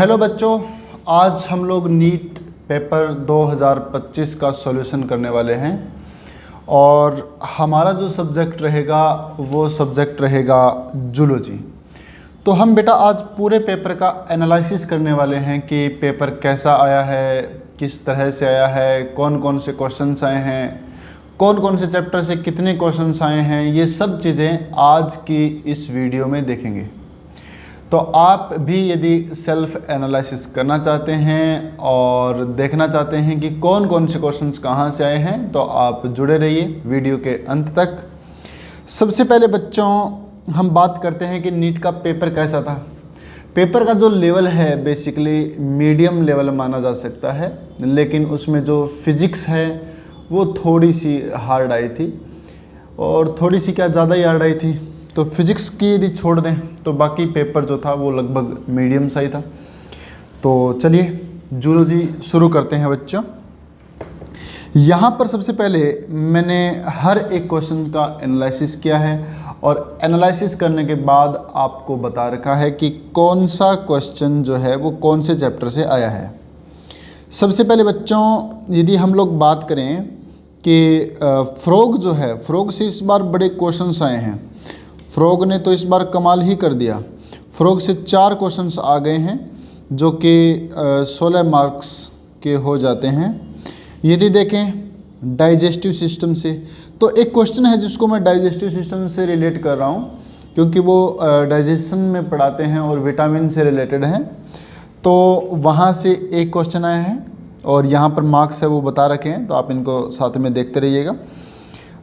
Hello बच्चों, आज हम लोग नीट पेपर 2025 का सॉल्यूशन करने वाले हैं और हमारा जो सब्जेक्ट रहेगा वो सब्जेक्ट रहेगा जूलॉजी। तो हम बेटा आज पूरे पेपर का एनालिसिस करने वाले हैं कि पेपर कैसा आया है, किस तरह से आया है, कौन कौन से क्वेश्चंस आए हैं, कौन कौन से चैप्टर से कितने क्वेश्चंस आए हैं। ये सब चीज़ें आज की इस वीडियो में देखेंगे। तो आप भी यदि सेल्फ एनालिसिस करना चाहते हैं और देखना चाहते हैं कि कौन कौन से क्वेश्चंस कहाँ से आए हैं, तो आप जुड़े रहिए वीडियो के अंत तक। सबसे पहले बच्चों हम बात करते हैं कि नीट का पेपर कैसा था। पेपर का जो लेवल है बेसिकली मीडियम लेवल माना जा सकता है, लेकिन उसमें जो फिजिक्स है वो थोड़ी सी हार्ड आई थी, और थोड़ी सी क्या ज़्यादा ही हार्ड आई थी। तो फिजिक्स की यदि छोड़ दें तो बाकी पेपर जो था वो लगभग मीडियम सा ही था। तो चलिए जूलॉजी शुरू करते हैं बच्चों। यहाँ पर सबसे पहले मैंने हर एक क्वेश्चन का एनालिसिस किया है और एनालिसिस करने के बाद आपको बता रखा है कि कौन सा क्वेश्चन जो है वो कौन से चैप्टर से आया है। सबसे पहले बच्चों यदि हम लोग बात करें कि फ्रॉग जो है, फ्रॉग से इस बार बड़े क्वेश्चंस आए हैं। फ्रॉग ने तो इस बार कमाल ही कर दिया। फ्रॉग से 4 क्वेश्चंस आ गए हैं जो कि 16 मार्क्स के हो जाते हैं। यदि देखें डाइजेस्टिव सिस्टम से, तो एक क्वेश्चन है जिसको मैं डाइजेस्टिव सिस्टम से रिलेट कर रहा हूँ क्योंकि वो डाइजेशन में पढ़ाते हैं और विटामिन से रिलेटेड हैं। तो वहाँ से एक क्वेश्चन आया है और यहाँ पर मार्क्स है वो बता रखे हैं, तो आप इनको साथ में देखते रहिएगा।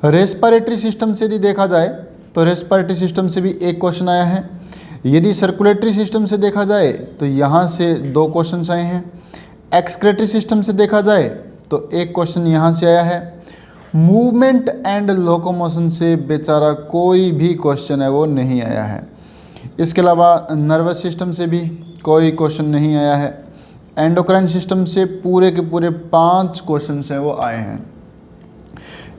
रेस्पिरेटरी सिस्टम से यदि देखा जाए तो रेस्पिरेटरी सिस्टम से भी एक क्वेश्चन आया है। यदि सर्कुलेटरी सिस्टम से देखा जाए तो यहाँ से 2 क्वेश्चन आए हैं। एक्सक्रेटरी सिस्टम से देखा जाए तो एक क्वेश्चन यहाँ से आया है। मूवमेंट एंड लोकोमोशन से बेचारा कोई भी क्वेश्चन है वो नहीं आया है। इसके अलावा नर्वस सिस्टम से भी कोई क्वेश्चन नहीं आया है। एंडोक्राइन सिस्टम से पूरे के पूरे 5 क्वेश्चन हैं वो आए हैं।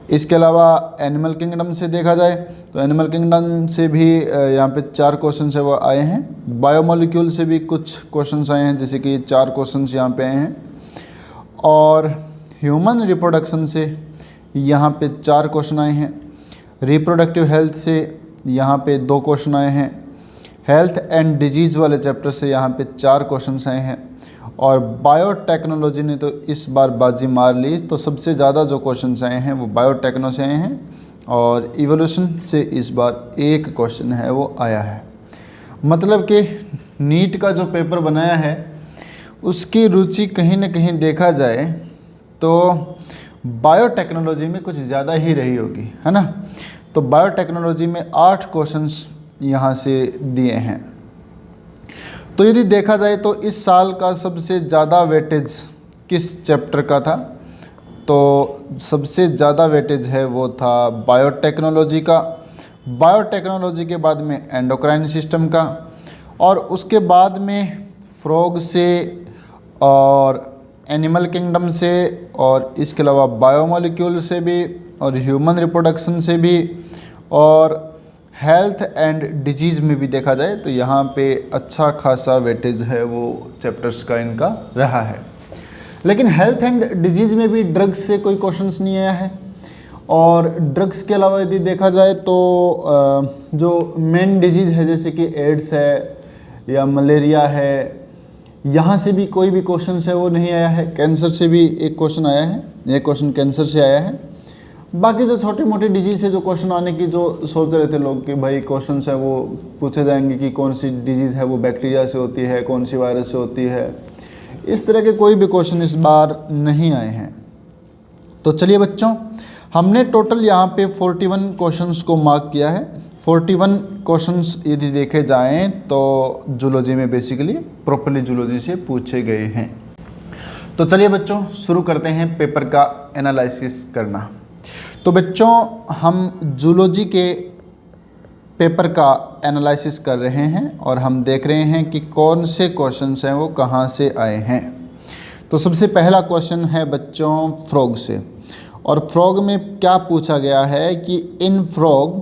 इसके अलावा एनिमल किंगडम से देखा जाए तो एनिमल किंगडम से भी यहाँ पे 4 क्वेश्चन है वो आए हैं। बायोमोलिक्यूल से भी कुछ क्वेश्चन आए हैं, जैसे कि 4 क्वेश्चन यहाँ पे आए हैं। और ह्यूमन रिप्रोडक्शन से यहाँ पे 4 क्वेश्चन आए हैं। रिप्रोडक्टिव हेल्थ से यहाँ पे 2 क्वेश्चन आए हैं। हेल्थ एंड डिजीज़ वाले चैप्टर से यहाँ पे 4 क्वेश्चन आए हैं। और बायोटेक्नोलॉजी ने तो इस बार बाजी मार ली, तो सबसे ज़्यादा जो क्वेश्चन आए हैं वो बायोटेक्नो से आए हैं। और इवोल्यूशन से इस बार एक क्वेश्चन है वो आया है। मतलब कि नीट का जो पेपर बनाया है उसकी रुचि कहीं ना कहीं देखा जाए तो बायोटेक्नोलॉजी में कुछ ज़्यादा ही रही होगी, है ना। तो बायोटेक्नोलॉजी में 8 क्वेश्चंस यहाँ से दिए हैं। तो यदि देखा जाए तो इस साल का सबसे ज़्यादा वेटेज किस चैप्टर का था, तो सबसे ज़्यादा वेटेज है वो था बायोटेक्नोलॉजी का। बायोटेक्नोलॉजी के बाद में एंडोक्राइन सिस्टम का, और उसके बाद में फ्रॉग से और एनिमल किंगडम से, और इसके अलावा बायोमोलिक्यूल से भी, और ह्यूमन रिप्रोडक्शन से भी, और हेल्थ एंड डिजीज़ में भी देखा जाए तो यहाँ पे अच्छा खासा वेटेज है वो चैप्टर्स का इनका रहा है। लेकिन हेल्थ एंड डिजीज़ में भी ड्रग्स से कोई क्वेश्चंस नहीं आया है। और ड्रग्स के अलावा यदि देखा जाए तो जो मेन डिजीज़ है जैसे कि एड्स है या मलेरिया है, यहाँ से भी कोई भी क्वेश्चन है वो नहीं आया है। कैंसर से भी एक क्वेश्चन आया है, एक क्वेश्चन कैंसर से आया है। बाकी जो छोटी मोटी डिजीज़ है जो क्वेश्चन आने की जो सोच रहे थे लोग कि भाई क्वेश्चन है वो पूछे जाएंगे कि कौन सी डिजीज़ है वो बैक्टीरिया से होती है, कौन सी वायरस से होती है, इस तरह के कोई भी क्वेश्चन इस बार नहीं आए हैं। तो चलिए बच्चों, हमने टोटल यहाँ पे 41 क्वेश्चंस को मार्क किया है। 41 क्वेश्चंस यदि देखे जाएं तो जूलॉजी में बेसिकली प्रॉपर्ली जूलॉजी से पूछे गए हैं। तो चलिए बच्चों शुरू करते हैं पेपर का एनालिसिस करना। तो बच्चों हम जूलॉजी के पेपर का एनालिसिस कर रहे हैं और हम देख रहे हैं कि कौन से क्वेश्चंस हैं वो कहाँ से आए हैं। तो सबसे पहला क्वेश्चन है बच्चों फ्रॉग से, और फ्रॉग में क्या पूछा गया है कि in frog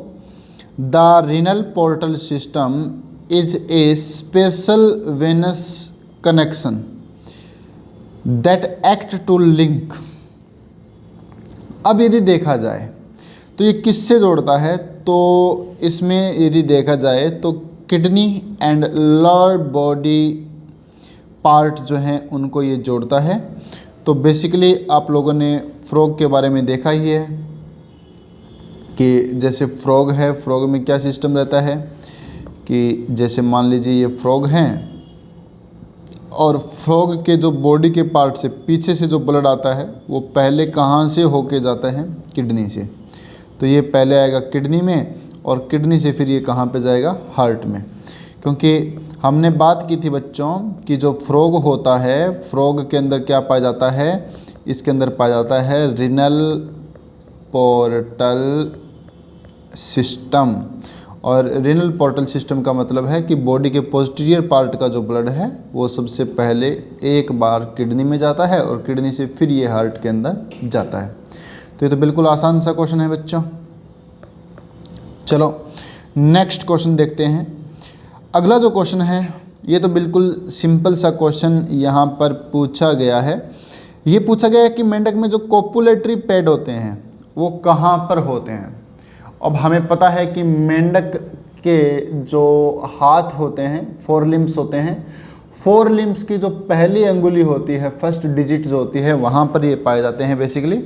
the renal portal system is a special venous connection that act to link. अब यदि देखा जाए तो ये किससे जोड़ता है, तो इसमें यदि देखा जाए तो kidney and lower body part जो हैं उनको ये जोड़ता है। तो बेसिकली आप लोगों ने फ्रॉग के बारे में देखा ही है कि जैसे फ्रॉग है, फ्रॉग में क्या सिस्टम रहता है कि जैसे मान लीजिए ये फ्रॉग हैं और फ्रॉग के जो बॉडी के पार्ट से पीछे से जो ब्लड आता है वो पहले कहाँ से होके जाता है, किडनी से। तो ये पहले आएगा किडनी में और किडनी से फिर ये कहाँ पे जाएगा, हार्ट में। क्योंकि हमने बात की थी बच्चों कि जो फ्रॉग होता है, फ्रॉग के अंदर क्या पाया जाता है, इसके अंदर पाया जाता है रिनल पोर्टल सिस्टम। और रिनल पोर्टल सिस्टम का मतलब है कि बॉडी के पोस्टीरियर पार्ट का जो ब्लड है वो सबसे पहले एक बार किडनी में जाता है और किडनी से फिर ये हार्ट के अंदर जाता है। तो ये तो बिल्कुल आसान सा क्वेश्चन है बच्चों। चलो नेक्स्ट क्वेश्चन देखते हैं। अगला जो क्वेश्चन है ये तो बिल्कुल सिंपल सा क्वेश्चन यहाँ पर पूछा गया है। ये पूछा गया है कि मेंढक में जो कोपुलेटरी पैड होते हैं वो कहाँ पर होते हैं। अब हमें पता है कि मेंढक के जो हाथ होते हैं, 4 लिम्स होते हैं, 4 लिम्स की जो पहली अंगुली होती है, फर्स्ट डिजिट जो होती है, वहाँ पर ये पाए जाते हैं बेसिकली।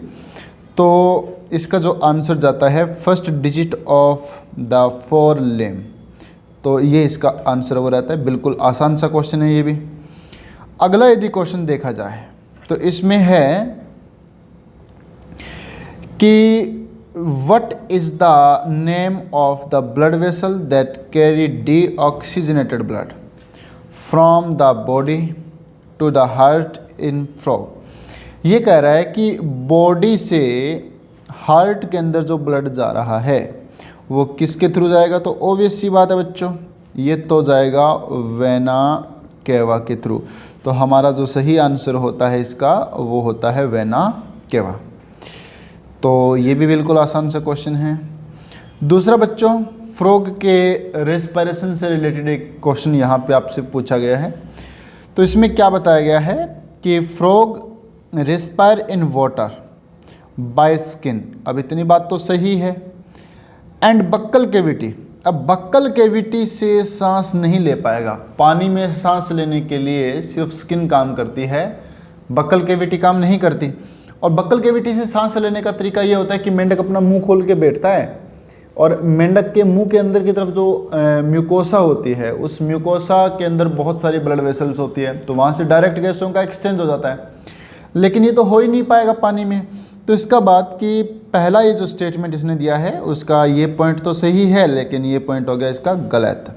तो इसका जो आंसर जाता है first digit of the 4 limb. तो ये इसका आंसर वो रहता है। बिल्कुल आसान सा क्वेश्चन है ये भी। अगला यदि क्वेश्चन देखा जाए तो इसमें है कि what is the name of the blood vessel that carry deoxygenated blood from the body to the heart in frog। ये कह रहा है कि बॉडी से हार्ट के अंदर जो ब्लड जा रहा है वो किसके थ्रू जाएगा। तो ऑब्वियस सी बात है बच्चों, ये तो जाएगा वेना केवा के थ्रू। तो हमारा जो सही आंसर होता है इसका वो होता है वेना केवा। तो ये भी बिल्कुल आसान सा क्वेश्चन है। दूसरा बच्चों, फ्रॉग के रेस्पिरेशन से रिलेटेड एक क्वेश्चन यहाँ पे आपसे पूछा गया है। तो इसमें क्या बताया गया है कि frog respire in water by skin. अब इतनी बात तो सही है। एंड बक्कल कैविटी, अब बक्कल कैविटी से सांस नहीं ले पाएगा। पानी में सांस लेने के लिए सिर्फ स्किन काम करती है, बक्कल कैविटी काम नहीं करती। और बक्कल कैविटी से सांस लेने का तरीका ये होता है कि मेंढक अपना मुंह खोल के बैठता है और मेंढक के मुंह के अंदर की तरफ जो म्यूकोसा होती है, उस म्यूकोसा के अंदर बहुत सारी ब्लड वेसल्स होती है, तो वहाँ से डायरेक्ट गैसों का एक्सचेंज हो जाता है। लेकिन ये तो हो ही नहीं पाएगा पानी में। तो इसका बात कि पहला ये जो स्टेटमेंट इसने दिया है उसका ये पॉइंट तो सही है, लेकिन ये पॉइंट हो गया इसका गलत।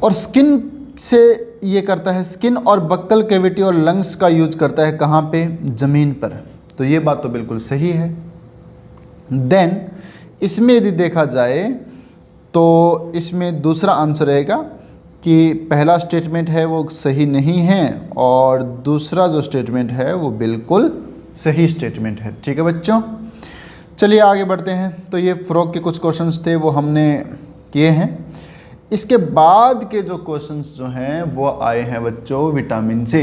और स्किन से ये करता है, स्किन और बक्कल कैविटी और लंग्स का यूज करता है कहाँ पे, ज़मीन पर। तो ये बात तो बिल्कुल सही है। देन इसमें यदि देखा जाए तो इसमें दूसरा आंसर रहेगा कि पहला स्टेटमेंट है वो सही नहीं है और दूसरा जो स्टेटमेंट है वो बिल्कुल सही स्टेटमेंट है। ठीक है बच्चों, चलिए आगे बढ़ते हैं। तो ये फ्रॉग के कुछ क्वेश्चंस थे वो हमने किए हैं। इसके बाद के जो क्वेश्चंस जो हैं वो आए हैं बच्चों विटामिन से।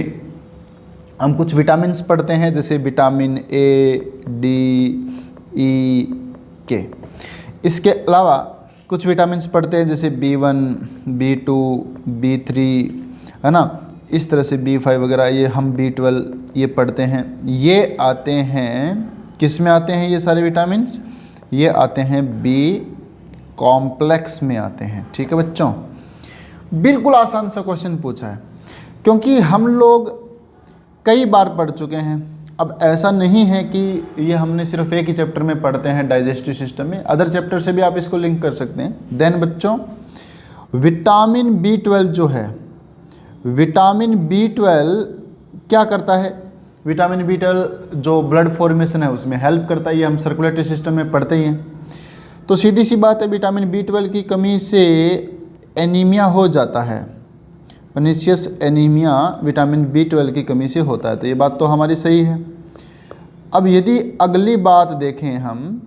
हम कुछ विटामिन्स पढ़ते हैं जैसे विटामिन ए, डी, ई, के। इसके अलावा कुछ विटामिन्स पढ़ते हैं जैसे B1, B2, B3, है ना। इस तरह से B5 वगैरह, ये हम B12 ये पढ़ते हैं। ये आते हैं किस में आते हैं ये सारे विटामिन्स, ये आते हैं बी कॉम्प्लेक्स में आते हैं। ठीक है बच्चों, बिल्कुल आसान सा क्वेश्चन पूछा है क्योंकि हम लोग कई बार पढ़ चुके हैं। अब ऐसा नहीं है कि ये हमने सिर्फ एक ही चैप्टर में पढ़ते हैं डाइजेस्टिव सिस्टम में, अदर चैप्टर से भी आप इसको लिंक कर सकते हैं। देन बच्चों विटामिन B12 जो है, विटामिन B12 क्या करता है, विटामिन B12 जो ब्लड फॉर्मेशन है उसमें हेल्प करता है, ये हम सर्कुलेटरी सिस्टम में पढ़ते ही हैं। तो सीधी सी बात है विटामिन B12 की कमी से एनीमिया हो जाता है, पर्नीशियस एनीमिया विटामिन B12 की कमी से होता है। तो ये बात तो हमारी सही है। अब यदि अगली बात देखें हम,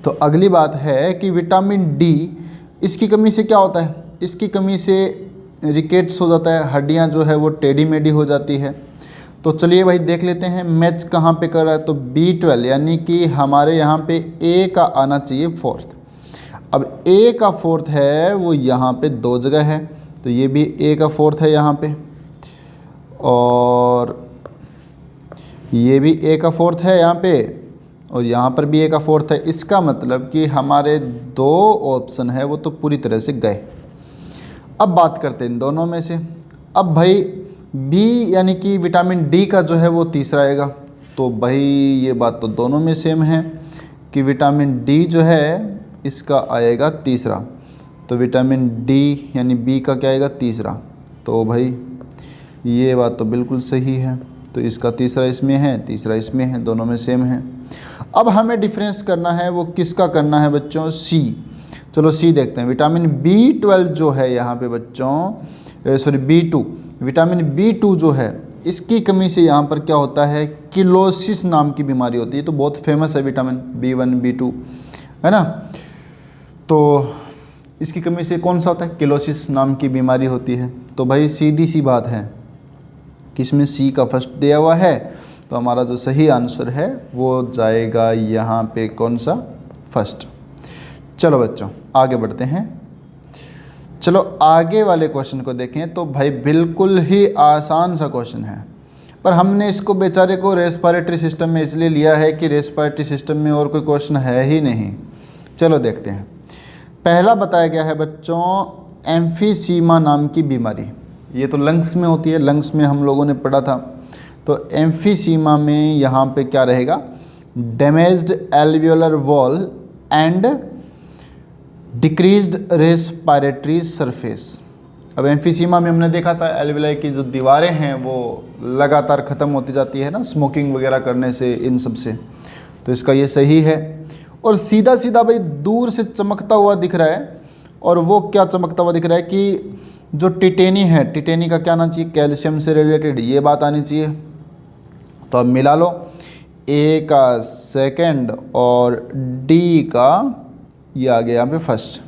तो अगली बात है कि विटामिन D इसकी कमी से क्या होता है, इसकी कमी से रिकेट्स हो जाता है, हड्डियाँ जो है वो टेढ़ी मेढ़ी हो जाती है। तो चलिए भाई देख लेते हैं मैच कहाँ पे कर रहा है। तो B12 यानी कि हमारे यहाँ पे A का आना चाहिए फोर्थ। अब A का फोर्थ है वो यहाँ पे 2 जगह है, तो ये भी A का फोर्थ है यहाँ पे, और ये भी A का फोर्थ है यहाँ पे, और यहाँ पर भी A का फोर्थ है। इसका मतलब कि हमारे 2 ऑप्शन है वो तो पूरी तरह से गए। अब बात करते हैं इन दोनों में से। अब भाई बी यानी कि विटामिन डी का जो है वो तीसरा आएगा। तो भाई ये बात तो दोनों में सेम है कि विटामिन डी जो है इसका आएगा तीसरा। तो विटामिन डी यानी बी का क्या आएगा, तीसरा। तो भाई ये बात तो बिल्कुल सही है। तो इसका तीसरा इसमें है, तीसरा इसमें है, दोनों में सेम है। अब हमें डिफरेंस करना है, वो किसका करना है बच्चों, सी। चलो सी देखते हैं। विटामिन B12 जो है यहाँ पे बच्चों, सॉरी B2, विटामिन B2 जो है इसकी कमी से यहाँ पर क्या होता है, किलोसिस नाम की बीमारी होती है। तो बहुत फेमस है विटामिन B1 B2, है ना। तो इसकी कमी से कौन सा होता है, किलोसिस नाम की बीमारी होती है। तो भाई सीधी सी बात है कि इसमें सी का फर्स्ट दिया हुआ है, तो हमारा जो सही आंसर है वो जाएगा यहाँ पे कौन सा, फर्स्ट। चलो बच्चों आगे बढ़ते हैं। चलो आगे वाले क्वेश्चन को देखें। तो भाई बिल्कुल ही आसान सा क्वेश्चन है, पर हमने इसको बेचारे को रेस्पिरेटरी सिस्टम में इसलिए लिया है कि रेस्पिरेटरी सिस्टम में और कोई क्वेश्चन है ही नहीं। चलो देखते हैं। पहला बताया गया है बच्चों एम्फीसीमा नाम की बीमारी। ये तो लंग्स में होती है, लंग्स में हम लोगों ने पढ़ा था। तो एम्फीसीमा में यहाँ पे क्या रहेगा, damaged alveolar wall and decreased respiratory surface. अब एम्फीसीमा में हमने देखा था एल्वियोलाई की जो दीवारें हैं वो लगातार ख़त्म होती जाती है ना, स्मोकिंग वगैरह करने से, इन सब से। तो इसका ये सही है। और सीधा सीधा भाई दूर से चमकता हुआ दिख रहा है, और वो क्या चमकता हुआ दिख रहा है कि जो टिटेनी है, टिटेनी का क्या आना चाहिए, कैल्शियम से रिलेटेड, ये बात आनी चाहिए। तो अब मिला लो, ए का सेकंड और डी का ये आ गया यहाँ पे फर्स्ट।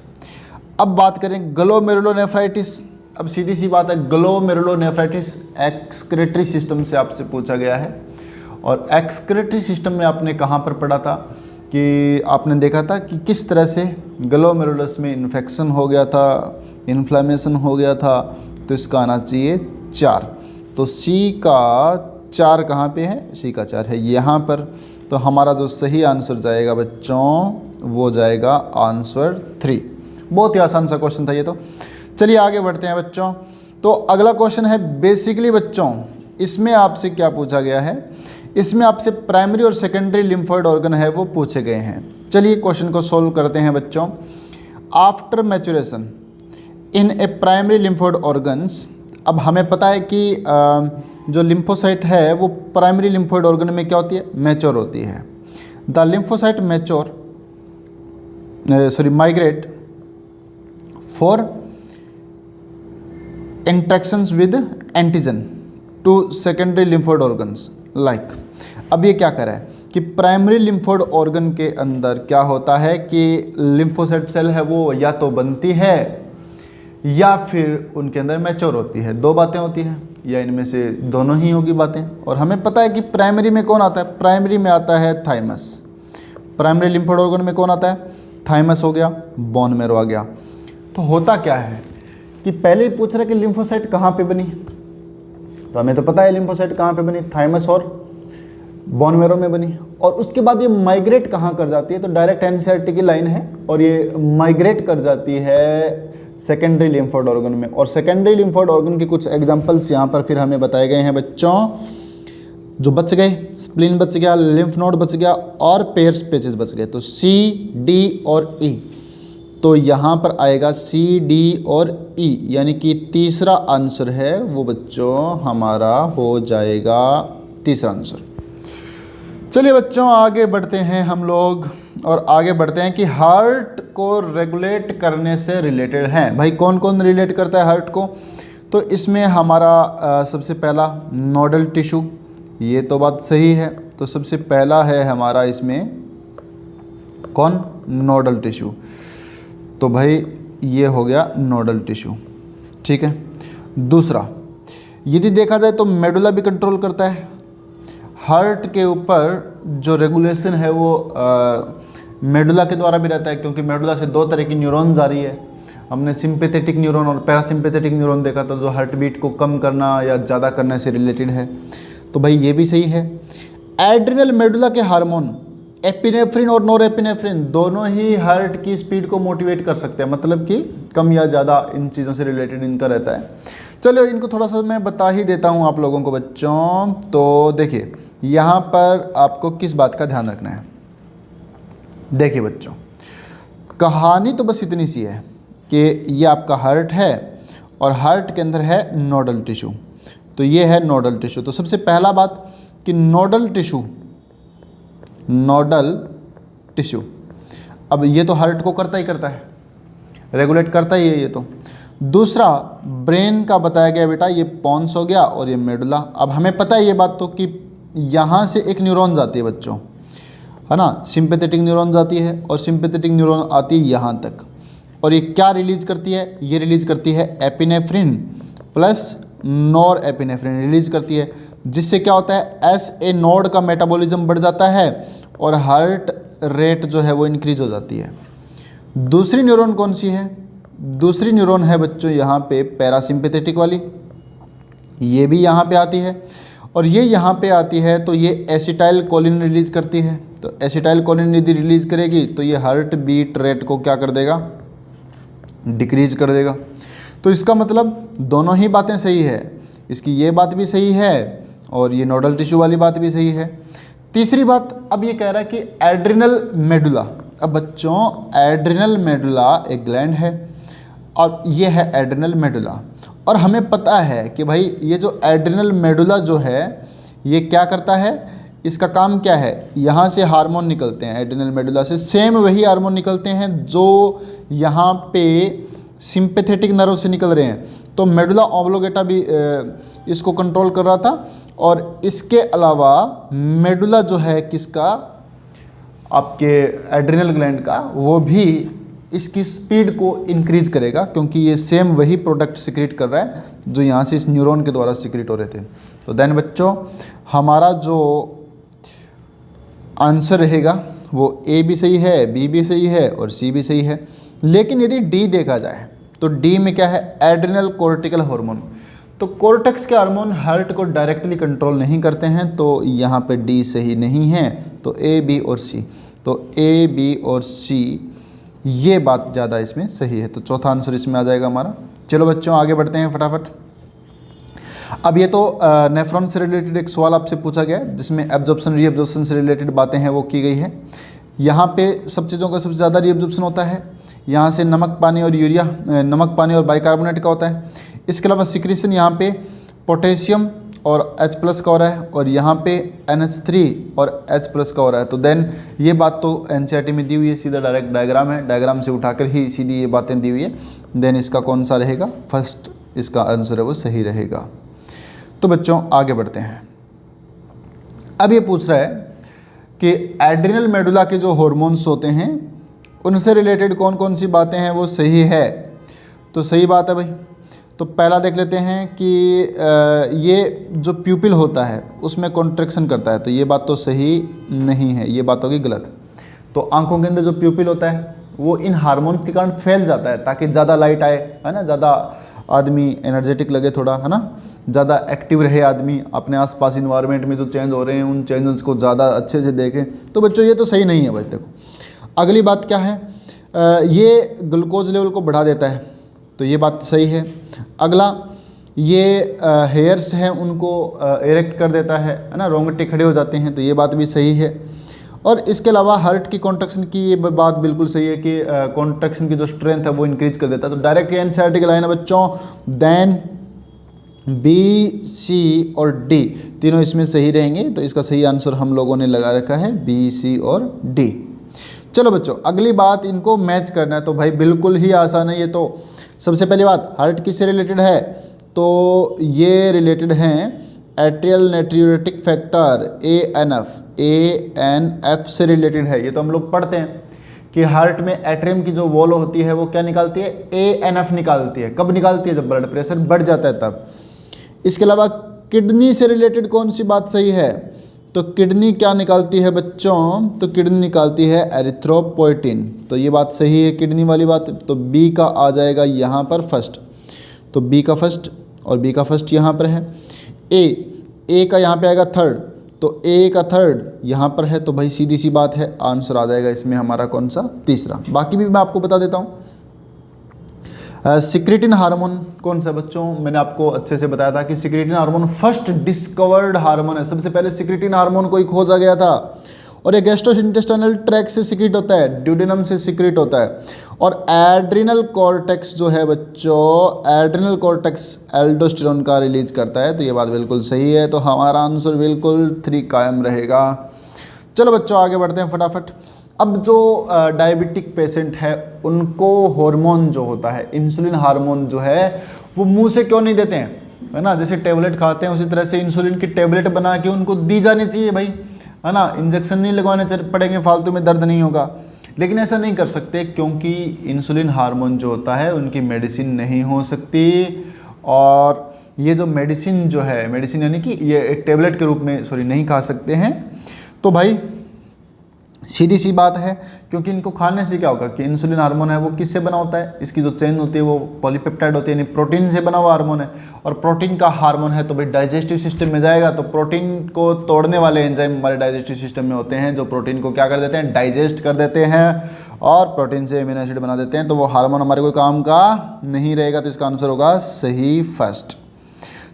अब बात करें ग्लोमेरुलोनेफ्राइटिस। अब सीधी सी बात है, ग्लोमेरुलोनेफ्राइटिस एक्सक्रेटरी सिस्टम से आपसे पूछा गया है। और एक्सक्रेटरी सिस्टम में आपने कहाँ पर पढ़ा था कि आपने देखा था कि किस तरह से ग्लोमेरुलस में इन्फेक्शन हो गया था, इन्फ्लेमेशन हो गया था। तो इसका आना चाहिए 4। तो सी का 4 कहाँ पे है, सी का 4 है यहाँ पर। तो हमारा जो सही आंसर जाएगा बच्चों वो जाएगा आंसर 3। बहुत ही आसान सा क्वेश्चन था ये तो। चलिए आगे बढ़ते हैं बच्चों। तो अगला क्वेश्चन है बेसिकली बच्चों, इसमें आपसे क्या पूछा गया है, इसमें आपसे प्राइमरी और सेकेंडरी लिम्फोइड ऑर्गन है वो पूछे गए हैं। चलिए क्वेश्चन को सोल्व करते हैं बच्चों। आफ्टर मैचुरेशन इन ए प्राइमरी लिम्फोइड ऑर्गन्स। अब हमें पता है कि जो लिम्फोसाइट है वो प्राइमरी लिम्फोइड ऑर्गन में क्या होती है, मैच्योर होती है। The lymphocyte mature migrate for interactions with antigen to secondary lymphoid organs like. अब ये क्या कर रहा है कि प्राइमरी लिम्फोइड ऑर्गन के अंदर क्या होता है कि लिम्फोसाइट सेल है वो या तो बनती है या फिर उनके अंदर मैच्योर होती है। 2 बातें होती हैं, या इनमें से दोनों ही होगी बातें। और हमें पता है कि प्राइमरी में कौन आता है, प्राइमरी में आता है थाइमस। प्राइमरी लिम्फोइड ऑर्गन में कौन आता है, थाइमस हो गया, बोन मैरो आ गया। तो होता क्या है कि पहले ही पूछ रहा है कि लिम्फोसाइट कहाँ पे बनी। तो हमें तो पता है लिम्फोसाइट कहाँ पे बनी, थाइमस और बोन मैरो में बनी। और उसके बाद ये माइग्रेट कहाँ कर जाती है, तो डायरेक्ट एनसीईआरटी की लाइन है, और ये माइग्रेट कर जाती है सेकेंडरी लिम्फोइड ऑर्गन में। और सेकेंडरी लिम्फोइड ऑर्गन के कुछ एग्जांपल्स यहाँ पर फिर हमें बताए गए हैं बच्चों, जो बच गए, स्प्लीन बच गया, लिम्फ नोड बच गया, और पेयर्स पेचेस बच गए। तो सी, डी और ई। तो यहाँ पर आएगा सी, डी और ई, यानी कि तीसरा आंसर है वो बच्चों हमारा हो जाएगा तीसरा आंसर। चलिए बच्चों आगे बढ़ते हैं हम लोग, और आगे बढ़ते हैं कि हार्ट को रेगुलेट करने से रिलेटेड हैं। भाई कौन कौन रिलेट करता है हार्ट को, तो इसमें हमारा सबसे पहला नोडल टिश्यू, ये तो बात सही है। तो सबसे पहला है हमारा इसमें कौन, नोडल टिश्यू। तो भाई ये हो गया नोडल टिश्यू, ठीक है। दूसरा, यदि देखा जाए तो मेडुला भी कंट्रोल करता है। हार्ट के ऊपर जो रेगुलेशन है वो मेडुला के द्वारा भी रहता है, क्योंकि मेडुला से दो तरह की न्यूरॉन्स आ रही है। हमने सिंपैथेटिक न्यूरॉन और पैरासिम्पैथेटिक न्यूरॉन देखा था, जो हार्ट बीट को कम करना या ज़्यादा करने से रिलेटेड है। तो भाई ये भी सही है। एड्रिनल मेडुला के हार्मोन एपिनेफ्रिन और नॉरएपिनेफ्रिन दोनों ही हार्ट की स्पीड को मोटिवेट कर सकते हैं, मतलब कि कम या ज़्यादा इन चीज़ों से रिलेटेड इनका रहता है। चलो इनको थोड़ा सा मैं बता ही देता हूँ आप लोगों को बच्चों। तो देखिए यहाँ पर आपको किस बात का ध्यान रखना है। देखिए बच्चों, कहानी तो बस इतनी सी है कि ये आपका हार्ट है और हार्ट के अंदर है नोडल टिश्यू। तो ये है नोडल टिश्यू। तो सबसे पहला बात कि नोडल टिश्यू अब ये तो हार्ट को करता ही करता है, रेगुलेट करता ही है ये तो। दूसरा, ब्रेन का बताया गया बेटा, ये पॉन्स हो गया और ये मेडुला। अब हमें पता है ये बात तो कि यहाँ से एक न्यूरॉन जाती है बच्चों, है ना, सिंपैथेटिक न्यूरॉन जाती है और सिंपैथेटिक न्यूरॉन आती है यहाँ तक। और ये क्या रिलीज करती है? ये रिलीज करती है epinephrine plus nor epinephrine release करती है, जिससे क्या होता है SA नोड का मेटाबॉलिज्म बढ़ जाता है और हार्ट रेट जो है वो इंक्रीज हो जाती है। दूसरी न्यूरॉन कौन सी है? दूसरी न्यूरॉन है बच्चों यहाँ पे पैरासिम्पैथेटिक वाली, ये भी यहाँ पे आती है और ये यहाँ पे आती है तो ये एसिटाइल कोलिन रिलीज करती है। तो एसिटाइल कोलिन यदि रिलीज करेगी तो ये हार्ट बीट रेट को क्या कर देगा? डिक्रीज कर देगा। तो इसका मतलब दोनों ही बातें सही है, इसकी ये बात भी सही है और ये नोडल टिश्यू वाली बात भी सही है। तीसरी बात, अब ये कह रहा है कि एड्रिनल मेडुला। अब बच्चों एड्रिनल मेडुला एक ग्लैंड है और ये है एड्रिनल मेडुला, और हमें पता है कि भाई ये जो एड्रिनल मेडुला जो है ये क्या करता है, इसका काम क्या है? यहाँ से हार्मोन निकलते हैं एड्रिनल मेडुला से, सेम वही हार्मोन निकलते हैं जो यहाँ पे सिंपैथेटिक नर्व से निकल रहे हैं। तो मेडुला ऑब्लोगेटा भी इसको कंट्रोल कर रहा था। और इसके अलावा मेडुला जो है किसका? आपके एड्रिनल ग्लैंड का, वो भी इसकी स्पीड को इंक्रीज करेगा, क्योंकि ये सेम वही प्रोडक्ट सिक्रीट कर रहा है जो यहाँ से इस न्यूरॉन के द्वारा सिक्रीट हो रहे थे। तो देन बच्चों हमारा जो आंसर रहेगा वो A भी सही है, B भी सही है और C भी सही है। लेकिन यदि D देखा जाए तो D में क्या है? Adrenal cortical hormone. तो कोर्टेक्स के हार्मोन हार्ट को डायरेक्टली कंट्रोल नहीं करते हैं, तो यहाँ पे D सही नहीं है। तो A, B और C, तो A, B और C ये बात ज़्यादा इसमें सही है। तो चौथा आंसर इसमें आ जाएगा हमारा। चलो बच्चों आगे बढ़ते हैं फटाफट। अब ये तो नेफ्रॉन से रिलेटेड एक सवाल आपसे पूछा गया है, जिसमें एब्जॉर्प्शन रीअब्जॉर्प्शन से रिलेटेड बातें हैं वो की गई है। यहाँ पे सब चीज़ों का सबसे ज़्यादा रीअब्जॉर्प्शन होता है। यहाँ से नमक पानी और यूरिया, नमक पानी और बाइकार्बोनेट का होता है। इसके अलावा सिक्रीशन यहाँ पे पोटेशियम और H+ का हो रहा है, और यहाँ पे NH3 और H+ का हो रहा है। तो देन ये बात तो NCERT में दी हुई है, सीधा डायरेक्ट डायग्राम है, डायग्राम से उठाकर ही सीधी ये बातें दी हुई है। देन इसका कौन सा रहेगा? फर्स्ट इसका आंसर है वो सही रहेगा। तो बच्चों आगे बढ़ते हैं। अब ये पूछ रहा है कि एड्रिनल मेडुला के जो हॉर्मोन्स होते हैं उनसे रिलेटेड कौन कौन सी बातें हैं वो सही है। तो सही बात है भाई। तो पहला देख लेते हैं कि ये जो प्यूपिल होता है उसमें कॉन्ट्रैक्शन करता है, तो ये बात तो सही नहीं है, ये बात होगी गलत। तो आंखों के अंदर जो प्यूपिल होता है वो इन हार्मोन्स के कारण फैल जाता है, ताकि ज़्यादा लाइट आए, है ना, ज़्यादा आदमी एनर्जेटिक लगे थोड़ा, है ना, ज़्यादा एक्टिव रहे आदमी, अपने आसपास इन्वायरमेंट में जो चेंज हो रहे हैं उन चेंजेस को ज़्यादा अच्छे से देखें। तो बच्चों ये तो सही नहीं है भाई। देखो अगली बात क्या है, ये ग्लूकोज लेवल को बढ़ा देता है, तो ये बात सही है। अगला, ये हेयर्स हैं उनको इरेक्ट कर देता है ना, रोंगटे खड़े हो जाते हैं, तो ये बात भी सही है। और इसके अलावा हार्ट की कॉन्ट्रैक्शन की ये बात बिल्कुल सही है कि कॉन्ट्रैक्शन की जो स्ट्रेंथ है वो इंक्रीज कर देता है। तो डायरेक्ट NCERT की लाइन है बच्चों, देन B, C और D तीनों इसमें सही रहेंगे। तो इसका सही आंसर हम लोगों ने लगा रखा है B, C और D। चलो बच्चों अगली बात, इनको मैच करना है। तो भाई बिल्कुल ही आसान है ये। तो सबसे पहली बात, हार्ट किससे रिलेटेड है? तो ये रिलेटेड हैं एट्रियल नाट्रियूरेटिक फैक्टर ANF से रिलेटेड है। ये तो हम लोग पढ़ते हैं कि हार्ट में एट्रियम की जो वॉल होती है वो क्या निकालती है, ANF निकालती है। कब निकालती है, जब ब्लड प्रेशर बढ़ जाता है तब। इसके अलावा किडनी से रिलेटेड कौन सी बात सही है, तो किडनी क्या निकालती है बच्चों, तो किडनी निकालती है एरिथ्रोपोइटिन। तो ये बात सही है किडनी वाली बात। तो बी का आ जाएगा यहाँ पर फर्स्ट, तो बी का फर्स्ट और बी का फर्स्ट यहाँ पर है। ए का यहाँ पे आएगा थर्ड, तो ए का थर्ड यहाँ पर है, तो भाई सीधी सी बात है आंसर आ जाएगा इसमें हमारा कौन सा, तीसरा। बाकी भी मैं आपको बता देता हूँ। सिक्रेटिन हार्मोन कौन सा बच्चों, मैंने आपको अच्छे से बताया था कि secretin hormone first discovered hormone है। सबसे पहले सिक्रेटिन हार्मोन को ही खोजा गया था और ये गैस्ट्रोइंटेस्टाइनल ट्रैक्ट से सिक्रेट होता है, ड्यूडेनम से सिक्रेट होता है। और एड्रिनल कॉर्टेक्स जो है बच्चों, एड्रिनल कॉर्टेक्स एल्डोस्टेरोन का रिलीज करता है। तो ये बात बिल्कुल सही है, तो हमारा आंसर बिल्कुल 3 कायम रहेगा। चलो बच्चों आगे बढ़ते हैं फटाफट। अब जो डायबिटिक पेशेंट है उनको हार्मोन जो होता है, इंसुलिन हार्मोन जो है वो मुंह से क्यों नहीं देते हैं, है ना। जैसे टेबलेट खाते हैं उसी तरह से इंसुलिन की टेबलेट बना के उनको दी जानी चाहिए भाई, है ना। इंजेक्शन नहीं लगवाने पड़ेंगे, फालतू में दर्द नहीं होगा। लेकिन ऐसा नहीं कर सकते क्योंकि इंसुलिन हार्मोन जो होता है उनकी मेडिसिन नहीं हो सकती। और ये जो मेडिसिन जो है, मेडिसिन यानी कि ये एक टेबलेट के रूप में नहीं खा सकते हैं। तो भाई सीधी सी बात है, क्योंकि इनको खाने से क्या होगा कि इंसुलिन हार्मोन है वो किससे बना होता है, इसकी जो चेन होती है वो पॉलीपेप्टाइड होती है, यानी प्रोटीन से बना हुआ हार्मोन है। और प्रोटीन का हार्मोन है तो भाई डाइजेस्टिव सिस्टम में जाएगा, तो प्रोटीन को तोड़ने वाले एंजाइम हमारे डाइजेस्टिव सिस्टम में होते हैं जो प्रोटीन को क्या कर देते हैं, डाइजेस्ट कर देते हैं और प्रोटीन से एमिनो एसिड बना देते हैं। तो वो हार्मोन हमारे कोई काम का नहीं रहेगा, तो इसका आंसर होगा सही फर्स्ट।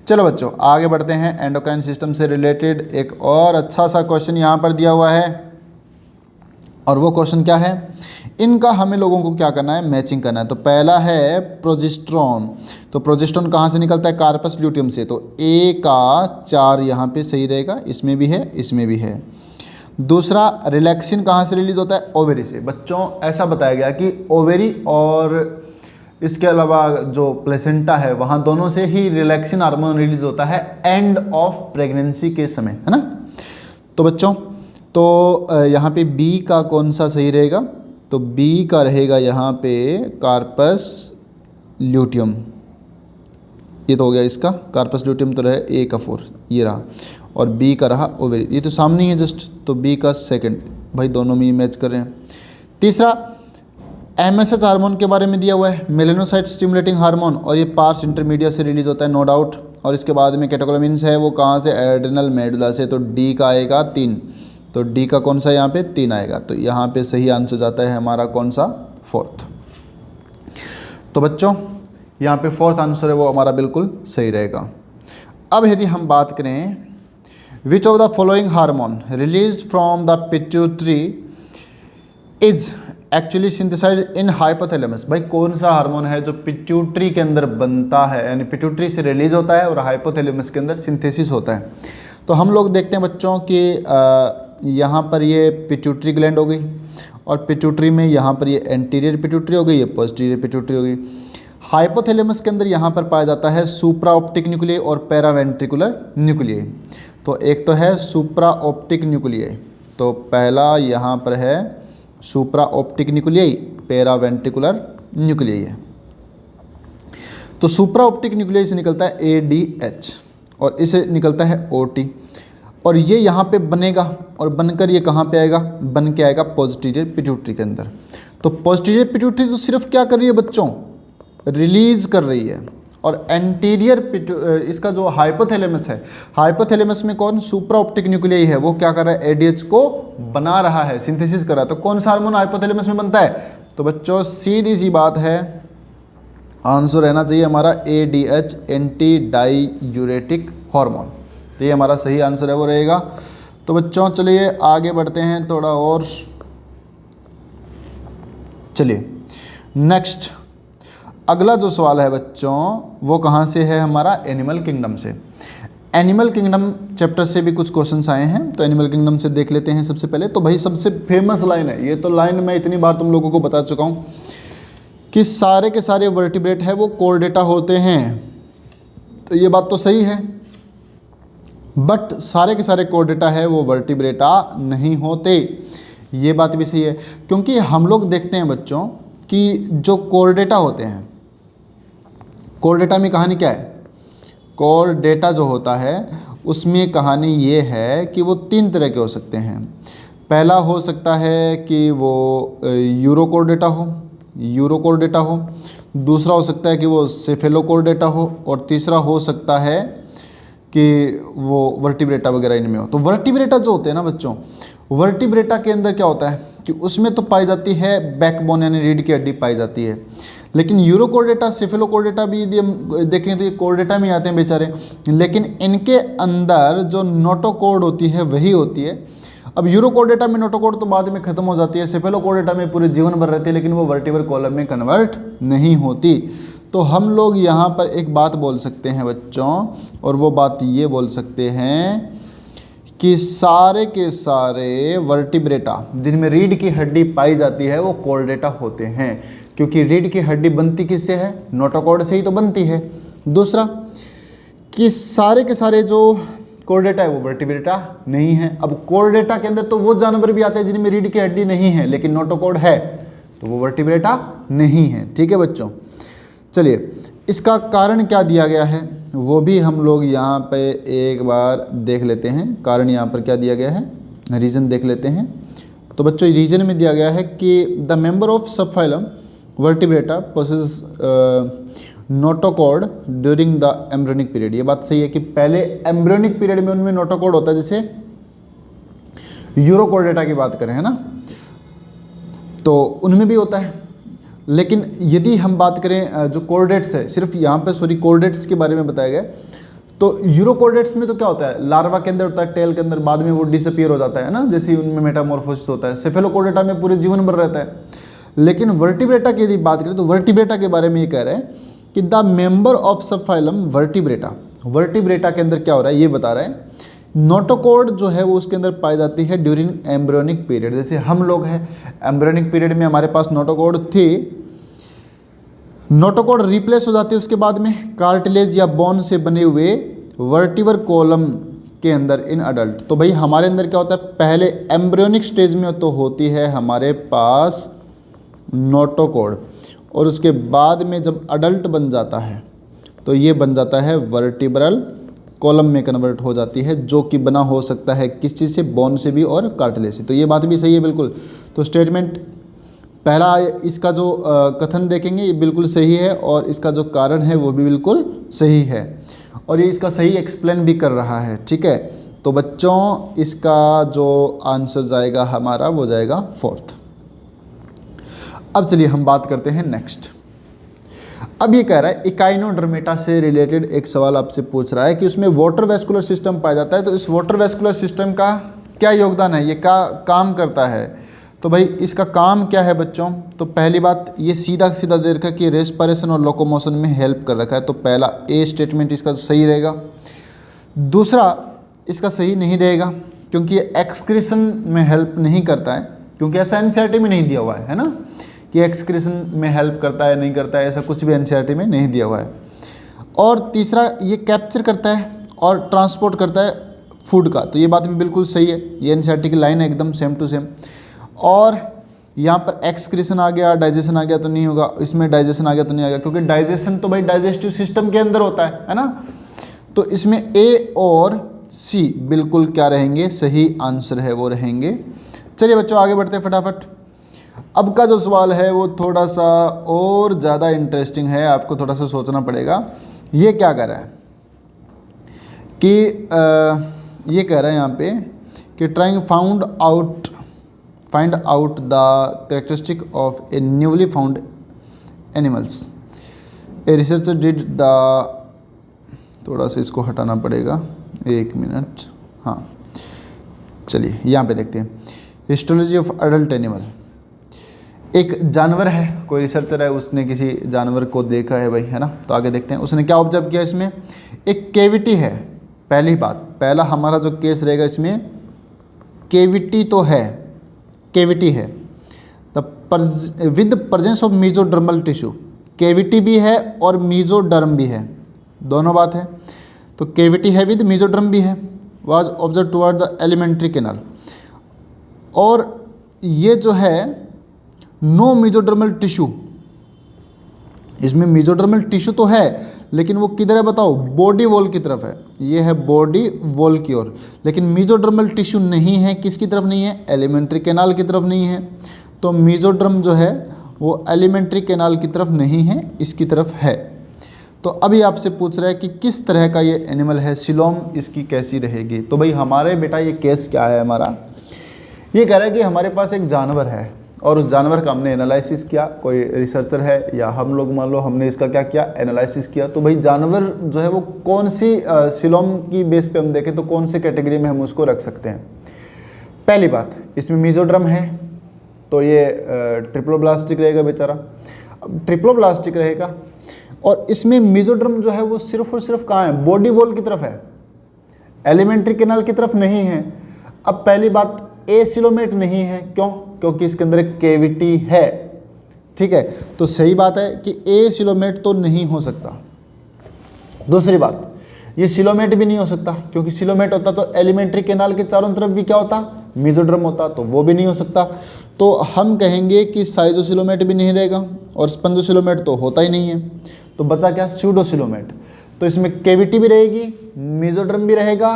चलो बच्चों आगे बढ़ते हैं। एंडोक्राइन सिस्टम से रिलेटेड एक और अच्छा सा क्वेश्चन यहाँ पर दिया हुआ है, और वो क्वेश्चन क्या है, इनका हमें लोगों को क्या करना है, मैचिंग करना है। तो पहला है प्रोजेस्टेरोन, तो प्रोजेस्टेरोन कहाँ से निकलता है, कार्पस ल्यूटियम से। तो ए का 4 यहाँ पे सही रहेगा, इसमें भी है इसमें भी है। दूसरा रिलैक्सिन कहाँ से रिलीज होता है, ओवेरी से। बच्चों ऐसा बताया गया कि ओवेरी और इसके अलावा जो प्लेसेंटा है वहाँ दोनों से ही रिलैक्सिन हार्मोन रिलीज होता है एंड ऑफ प्रेगनेंसी के समय, है ना। तो बच्चों तो यहाँ पे बी का कौन सा सही रहेगा, तो बी का रहेगा यहाँ पे कार्पस ल्यूटियम। ये तो हो गया इसका कार्पस ल्यूटियम, तो रहे ए का 4 ये रहा, और बी का रहा ओवेरी। ये तो सामने ही है जस्ट, तो बी का सेकंड, भाई दोनों में ही मैच कर रहे हैं। तीसरा MSH हार्मोन के बारे में दिया हुआ है, मेलेनोसाइट स्टिमुलेटिंग हार्मोन, और ये पार्स इंटरमीडिया से रिलीज होता है नो डाउट। और इसके बाद में कैटेकोलामिन्स है, वो कहाँ से, एड्रिनल मेडुला से। तो डी का आएगा 3, तो डी का कौन सा यहाँ पे 3 आएगा। तो यहाँ पे सही आंसर जाता है हमारा कौन सा, 4th। तो बच्चों यहाँ पे 4th आंसर है वो हमारा बिल्कुल सही रहेगा। अब यदि हम बात करें, which of the following hormone released from the pituitary is actually synthesised in hypothalamus. भाई कौन सा हार्मोन है जो पिट्यूटरी के अंदर बनता है, यानी पिट्यूटरी से रिलीज होता है और हाइपोथैलेमस के अंदर सिंथेसिस होता है। तो हम लोग देखते हैं बच्चों कि यहाँ पर ये पिट्यूटरी ग्लैंड हो गई, और पिट्यूटरी में यहाँ पर ये एंटीरियर पिट्यूटरी हो गई, ये पोस्टीरियर पिट्यूटरी हो गई। हाइपोथैलेमस के अंदर यहाँ पर पाया जाता है सुप्रा ऑप्टिक न्यूक्लियाई और पैरावेंट्रिकुलर न्यूक्लियाई। तो एक तो है सुप्रा ऑप्टिक न्यूक्लियाई, तो पहला यहाँ पर है सुप्रा ऑप्टिक न्यूक्लियाई, पैरावेंट्रिकुलर न्यूक्लियाई है। तो सुप्रा ऑप्टिक न्यूक्लियाई से निकलता है ADH और इसे निकलता है OT, और ये यहाँ पे बनेगा और बनकर ये कहाँ पे आएगा, बन के आएगा पोस्टीरियर पिट्यूटरी के अंदर। तो पोस्टीरियर पिट्यूटरी तो सिर्फ क्या कर रही है बच्चों, रिलीज कर रही है। और एंटीरियर इसका जो हाइपोथैलेमस है, हाइपोथैलेमस में कौन, सुप्रा ऑप्टिक न्यूक्लियाई है, वो क्या कर रहा है, ADH को बना रहा है, सिंथेसिस कर रहा है। तो कौन सा हार्मोन हाइपोथैलेमस में बनता है, तो बच्चों सीधी सी बात है, आंसर रहना चाहिए हमारा ADH, एंटी डाईयूरेटिक हार्मोन। तो ये हमारा सही आंसर है वो रहेगा। तो बच्चों चलिए आगे बढ़ते हैं थोड़ा और, चलिए नेक्स्ट अगला जो सवाल है बच्चों वो कहाँ से है, हमारा एनिमल किंगडम से। एनिमल किंगडम चैप्टर से भी कुछ क्वेश्चंस आए हैं, तो एनिमल किंगडम से देख लेते हैं सबसे पहले। तो भाई सबसे फेमस लाइन है ये, तो लाइन मैं इतनी बार तुम लोगों को बता चुका हूँ कि सारे के सारे वर्टिब्रेट है वो कोर्डेटा होते हैं। तो ये बात तो सही है, बट सारे के सारे कोर्डेटा है वो वर्टिब्रेटा नहीं होते। ये बात भी सही है, क्योंकि हम लोग देखते हैं बच्चों कि जो कोर डेटा होते हैं, कोर डेटा में कहानी क्या है, कोर डेटा जो होता है उसमें कहानी ये है कि वो 3 तरह के हो सकते हैं। पहला हो सकता है कि वो यूरो कोर डेटा हो, यूरो कोर डेटा हो। दूसरा हो सकता है कि वो सेफेलो कोर डेटा हो, और तीसरा हो सकता है कि वो वर्टिब्रेटा वगैरह इनमें हो। तो वर्टिब्रेटा जो होते हैं ना बच्चों, वर्टिब्रेटा के अंदर क्या होता है कि उसमें तो पाई जाती है बैकबोन यानी रीढ़ की हड्डी पाई जाती है, लेकिन यूरो कोर्डेटा, सेफेलो कोर्डेटा भी यदि हम देखें तो ये कोर्डेटा में आते हैं बेचारे, लेकिन इनके अंदर जो नोटोकॉर्ड होती है वही होती है। अब यूरो कोर्डेटा में नोटोकॉर्ड तो बाद में खत्म हो जाती है, सेफेलो कोर्डेटा में पूरे जीवन भर रहती है, लेकिन वो वर्टिब्रल कॉलम में कन्वर्ट नहीं होती। तो हम लोग यहाँ पर एक बात बोल सकते हैं बच्चों, और वो बात ये बोल सकते हैं कि सारे के सारे वर्टिब्रेटा जिनमें रीढ़ की हड्डी पाई जाती है वो कोर्डेटा होते हैं, क्योंकि रीढ़ की हड्डी बनती किससे है, नोटोकॉर्ड से ही तो बनती है। दूसरा कि सारे के सारे जो कोर्डेटा है वो वर्टिब्रेटा नहीं है। अब कोर्डेटा के अंदर तो वो जानवर भी आते हैं जिनमें रीढ़ की हड्डी नहीं है लेकिन नोटोकॉर्ड है, तो वो वर्टिब्रेटा नहीं है। ठीक है बच्चों, चलिए इसका कारण क्या दिया गया है वो भी हम लोग यहाँ पे एक बार देख लेते हैं। कारण यहाँ पर क्या दिया गया है, रीज़न देख लेते हैं। तो बच्चों रीजन में दिया गया है कि the member of subphylum vertebrata possess notochord during the embryonic period. ये बात सही है कि पहले एम्ब्रियोनिक पीरियड में उनमें नोटोकॉर्ड होता है, जैसे यूरोकॉर्डेटा की बात करें है ना, तो उनमें भी होता है। लेकिन यदि हम बात करें जो कोर्डेट्स है, सिर्फ यहाँ पे कोर्डेट्स के बारे में बताया गया, तो यूरोकोर्डेट्स में तो क्या होता है, लार्वा के अंदर होता है, टेल के अंदर, बाद में वो डिसअपीयर हो जाता है ना, जैसे ही उनमें मेटामॉर्फोसिस होता है। सेफेलोकोर्डेटा में पूरे जीवन भर रहता है। लेकिन वर्टिब्रेटा की यदि बात करें तो वर्टिब्रेटा के बारे में ये कह रहे हैं कि the member of subphylum vertebrata, vertebrata के अंदर क्या हो रहा है ये बता रहे हैं, नोटोकॉर्ड जो है वो उसके अंदर पाई जाती है ड्यूरिंग एम्ब्रियोनिक पीरियड। जैसे हम लोग हैं एम्ब्रियोनिक पीरियड में हमारे पास नोटोकॉर्ड थी, नोटोकॉर्ड रिप्लेस हो जाती है उसके बाद में कार्टिलेज या बोन से बने हुए वर्टिब्रल कॉलम के अंदर इन अडल्ट। तो भाई हमारे अंदर क्या होता है, पहले एम्ब्रियोनिक स्टेज में तो होती है हमारे पास नोटोकॉर्ड, और उसके बाद में जब अडल्ट बन जाता है तो ये बन जाता है वर्टिब्रल कॉलम में कन्वर्ट हो जाती है, जो कि बना हो सकता है किस चीज़ से, बोन से भी और कार्टिलेज से। तो ये बात भी सही है बिल्कुल। तो स्टेटमेंट पहला इसका जो कथन देखेंगे ये बिल्कुल सही है, और इसका जो कारण है वो भी बिल्कुल सही है, और ये इसका सही एक्सप्लेन भी कर रहा है। ठीक है, तो बच्चों इसका जो आंसर जाएगा हमारा वो जाएगा 4th। अब चलिए हम बात करते हैं नेक्स्ट। अब ये कह रहा है इकाइनोडर्मेटा से रिलेटेड एक सवाल आपसे पूछ रहा है कि उसमें वाटर वेस्कुलर सिस्टम पाया जाता है, तो इस वाटर वेस्कुलर सिस्टम का क्या योगदान है, ये क्या काम करता है। तो भाई इसका काम क्या है बच्चों, तो पहली बात ये सीधा सीधा दे रखा है कि रेस्पिरेशन और लोकोमोशन में हेल्प कर रखा है, तो पहला ए स्टेटमेंट इसका सही रहेगा। दूसरा इसका सही नहीं रहेगा क्योंकि ये एक्सक्रीशन में हेल्प नहीं करता है, क्योंकि ऐसा एनसीईआरटी में नहीं दिया हुआ है ना कि एक्सक्रीशन में हेल्प करता है नहीं करता है, ऐसा कुछ भी एनसीईआरटी में नहीं दिया हुआ है। और तीसरा ये कैप्चर करता है और ट्रांसपोर्ट करता है फूड का, तो ये बात भी बिल्कुल सही है, ये एनसीईआरटी की लाइन है एकदम सेम टू सेम। और यहाँ पर एक्सक्रीशन आ गया, डाइजेशन आ गया तो नहीं होगा, इसमें डाइजेशन आ गया तो नहीं आ गया, क्योंकि डाइजेशन तो भाई डाइजेस्टिव सिस्टम के अंदर होता है ना। तो इसमें ए और सी बिल्कुल क्या रहेंगे, सही आंसर है वो रहेंगे। चलिए बच्चों आगे बढ़ते हैं फटाफट। अब का जो सवाल है वो थोड़ा सा और ज़्यादा इंटरेस्टिंग है, आपको थोड़ा सा सोचना पड़ेगा। ये क्या कह रहा है कि ये कह रहा है यहाँ पे कि trying find out the characteristic of A newly found animals. A researcher did the, थोड़ा सा इसको हटाना पड़ेगा, 1 मिनट। हाँ चलिए यहाँ पे देखते हैं, हिस्टोलॉजी ऑफ अडल्ट एनिमल। एक जानवर है, कोई रिसर्चर है, उसने किसी जानवर को देखा है भाई, है ना। तो आगे देखते हैं उसने क्या ऑब्जर्व किया। इसमें एक केविटी है, पहली बात, पहला हमारा जो केस रहेगा इसमें केविटी तो है, केविटी है with presence of mesodermal tissue, cavity भी है और मीजोडर्म भी है, दोनों बात है। तो केविटी है विद मीजोडर्म भी है, was observe toward the alimentary canal. और ये जो है नो मेसोडर्मल टिश्यू, इसमें मेसोडर्मल टिश्यू तो है लेकिन वो किधर है बताओ, बॉडी वॉल की तरफ है, ये है बॉडी वॉल की ओर, लेकिन मेसोडर्मल टिश्यू नहीं है, किसकी तरफ नहीं है, एलिमेंट्री कैनाल की तरफ नहीं है। तो मेसोडर्म जो है वो एलिमेंट्री कैनाल की तरफ नहीं है, इसकी तरफ है। तो अभी आपसे पूछ रहा है कि किस तरह का ये एनिमल है, सिलोम इसकी कैसी रहेगी। तो भाई हमारे बेटा ये केस क्या है हमारा, ये कह रहा है कि हमारे पास एक जानवर है और उस जानवर का हमने एनालिसिस किया, कोई रिसर्चर है या हम लोग मान लो हमने इसका क्या किया, एनालिसिस किया। तो भाई जानवर जो है वो कौन सी सिलोम की बेस पे हम देखें तो कौन सी कैटेगरी में हम उसको रख सकते हैं। पहली बात, इसमें मेसोड्रम है तो ये ट्रिप्लोब्लास्टिक रहेगा बेचारा। अब ट्रिप्लोब्लास्टिक रहेगा और इसमें मेसोड्रम जो है वो सिर्फ और सिर्फ कहाँ है, बॉडी वॉल की तरफ है, एलिमेंट्री कैनाल की तरफ नहीं है। अब पहली बात, एसिलोमेट नहीं है, क्यों, क्योंकि इसके अंदर एक कैविटी है, ठीक है, तो सही बात है कि एसिलोमेट तो नहीं हो सकता। दूसरी बात, ये सिलोमेट भी नहीं हो सकता, क्योंकि सिलोमेट होता तो एलिमेंट्री कैनाल के चारों तरफ भी क्या होता, मेसोड्रम होता, तो वो भी नहीं हो सकता। तो हम कहेंगे कि साइजोसिलोमेट भी नहीं रहेगा और स्पंजोसिलोमेट तो होता ही नहीं है, तो बचा क्या, स्यूडोसिलोमेट। तो इसमें कैविटी भी रहेगी, मेसोड्रम भी रहेगा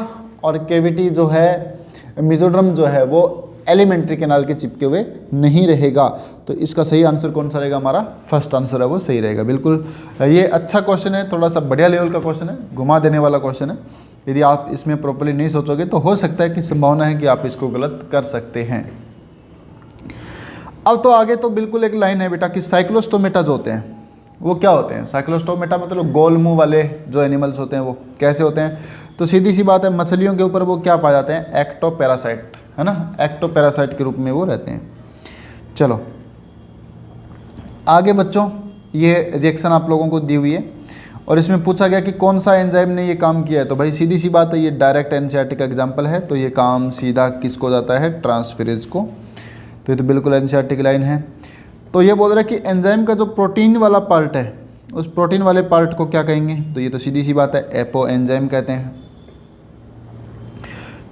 और कैविटी जो है, मेसोड्रम जो है वो एलिमेंट्री कैनाल के चिपके हुए नहीं रहेगा। तो इसका सही आंसर कौन सा रहेगा, हमारा फर्स्ट आंसर है वो सही रहेगा। बिल्कुल ये अच्छा क्वेश्चन है, थोड़ा सा बढ़िया लेवल का क्वेश्चन है, घुमा देने वाला क्वेश्चन है। यदि आप इसमें प्रॉपर्ली नहीं सोचोगे तो हो सकता है कि संभावना है कि आप इसको गलत कर सकते हैं। अब तो आगे तो बिल्कुल एक लाइन है बेटा कि साइक्लोस्टोमेटा जो होते हैं वो क्या होते हैं। साइक्लोस्टोमेटा मतलब गोल मुंह वाले जो एनिमल्स होते हैं वो कैसे होते हैं, तो सीधी सी बात है, मछलियों के ऊपर वो क्या पाए जाते हैं, एक्टोपैरासाइट, है ना, एक्टोपैरासाइट के रूप में वो रहते हैं। चलो आगे बच्चों, ये रिएक्शन आप लोगों को दी हुई है और इसमें पूछा गया कि कौन सा एंजाइम ने ये काम किया है। तो भाई सीधी सी बात है, ये डायरेक्ट एनसीईआरटी का एग्जाम्पल है, तो ये काम सीधा किसको जाता है, ट्रांसफेरेज को। तो ये तो बिल्कुल एनसीईआरटी की लाइन है। तो ये बोल रहा है कि एंजाइम का जो प्रोटीन वाला पार्ट है उस प्रोटीन वाले पार्ट को क्या कहेंगे, तो ये तो सीधी सी बात है, एपो एंजाइम कहते हैं।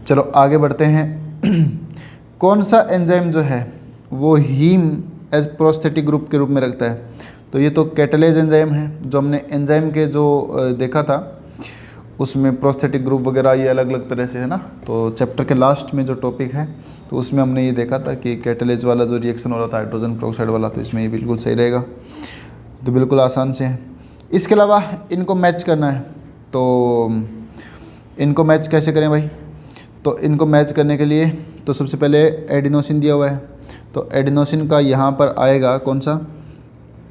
चलो आगे बढ़ते हैं। कौन सा एंजाइम जो है वो हीम एज प्रोस्थेटिक ग्रुप के रूप में रखता है, तो ये तो कैटलेज एंजाइम है। जो हमने एंजाइम के जो देखा था उसमें प्रोस्थेटिक ग्रुप वगैरह ये अलग अलग तरह से है ना, तो चैप्टर के लास्ट में जो टॉपिक है तो उसमें हमने ये देखा था कि कैटलेज वाला जो रिएक्शन हो रहा था हाइड्रोजन पेरोक्साइड वाला, तो इसमें ये बिल्कुल सही रहेगा। तो बिल्कुल आसान से है। इसके अलावा इनको मैच करना है, तो इनको मैच कैसे करें भाई, तो इनको मैच करने के लिए तो सबसे पहले एडिनोसिन दिया हुआ है, तो एडिनोसिन का यहाँ पर आएगा कौन सा,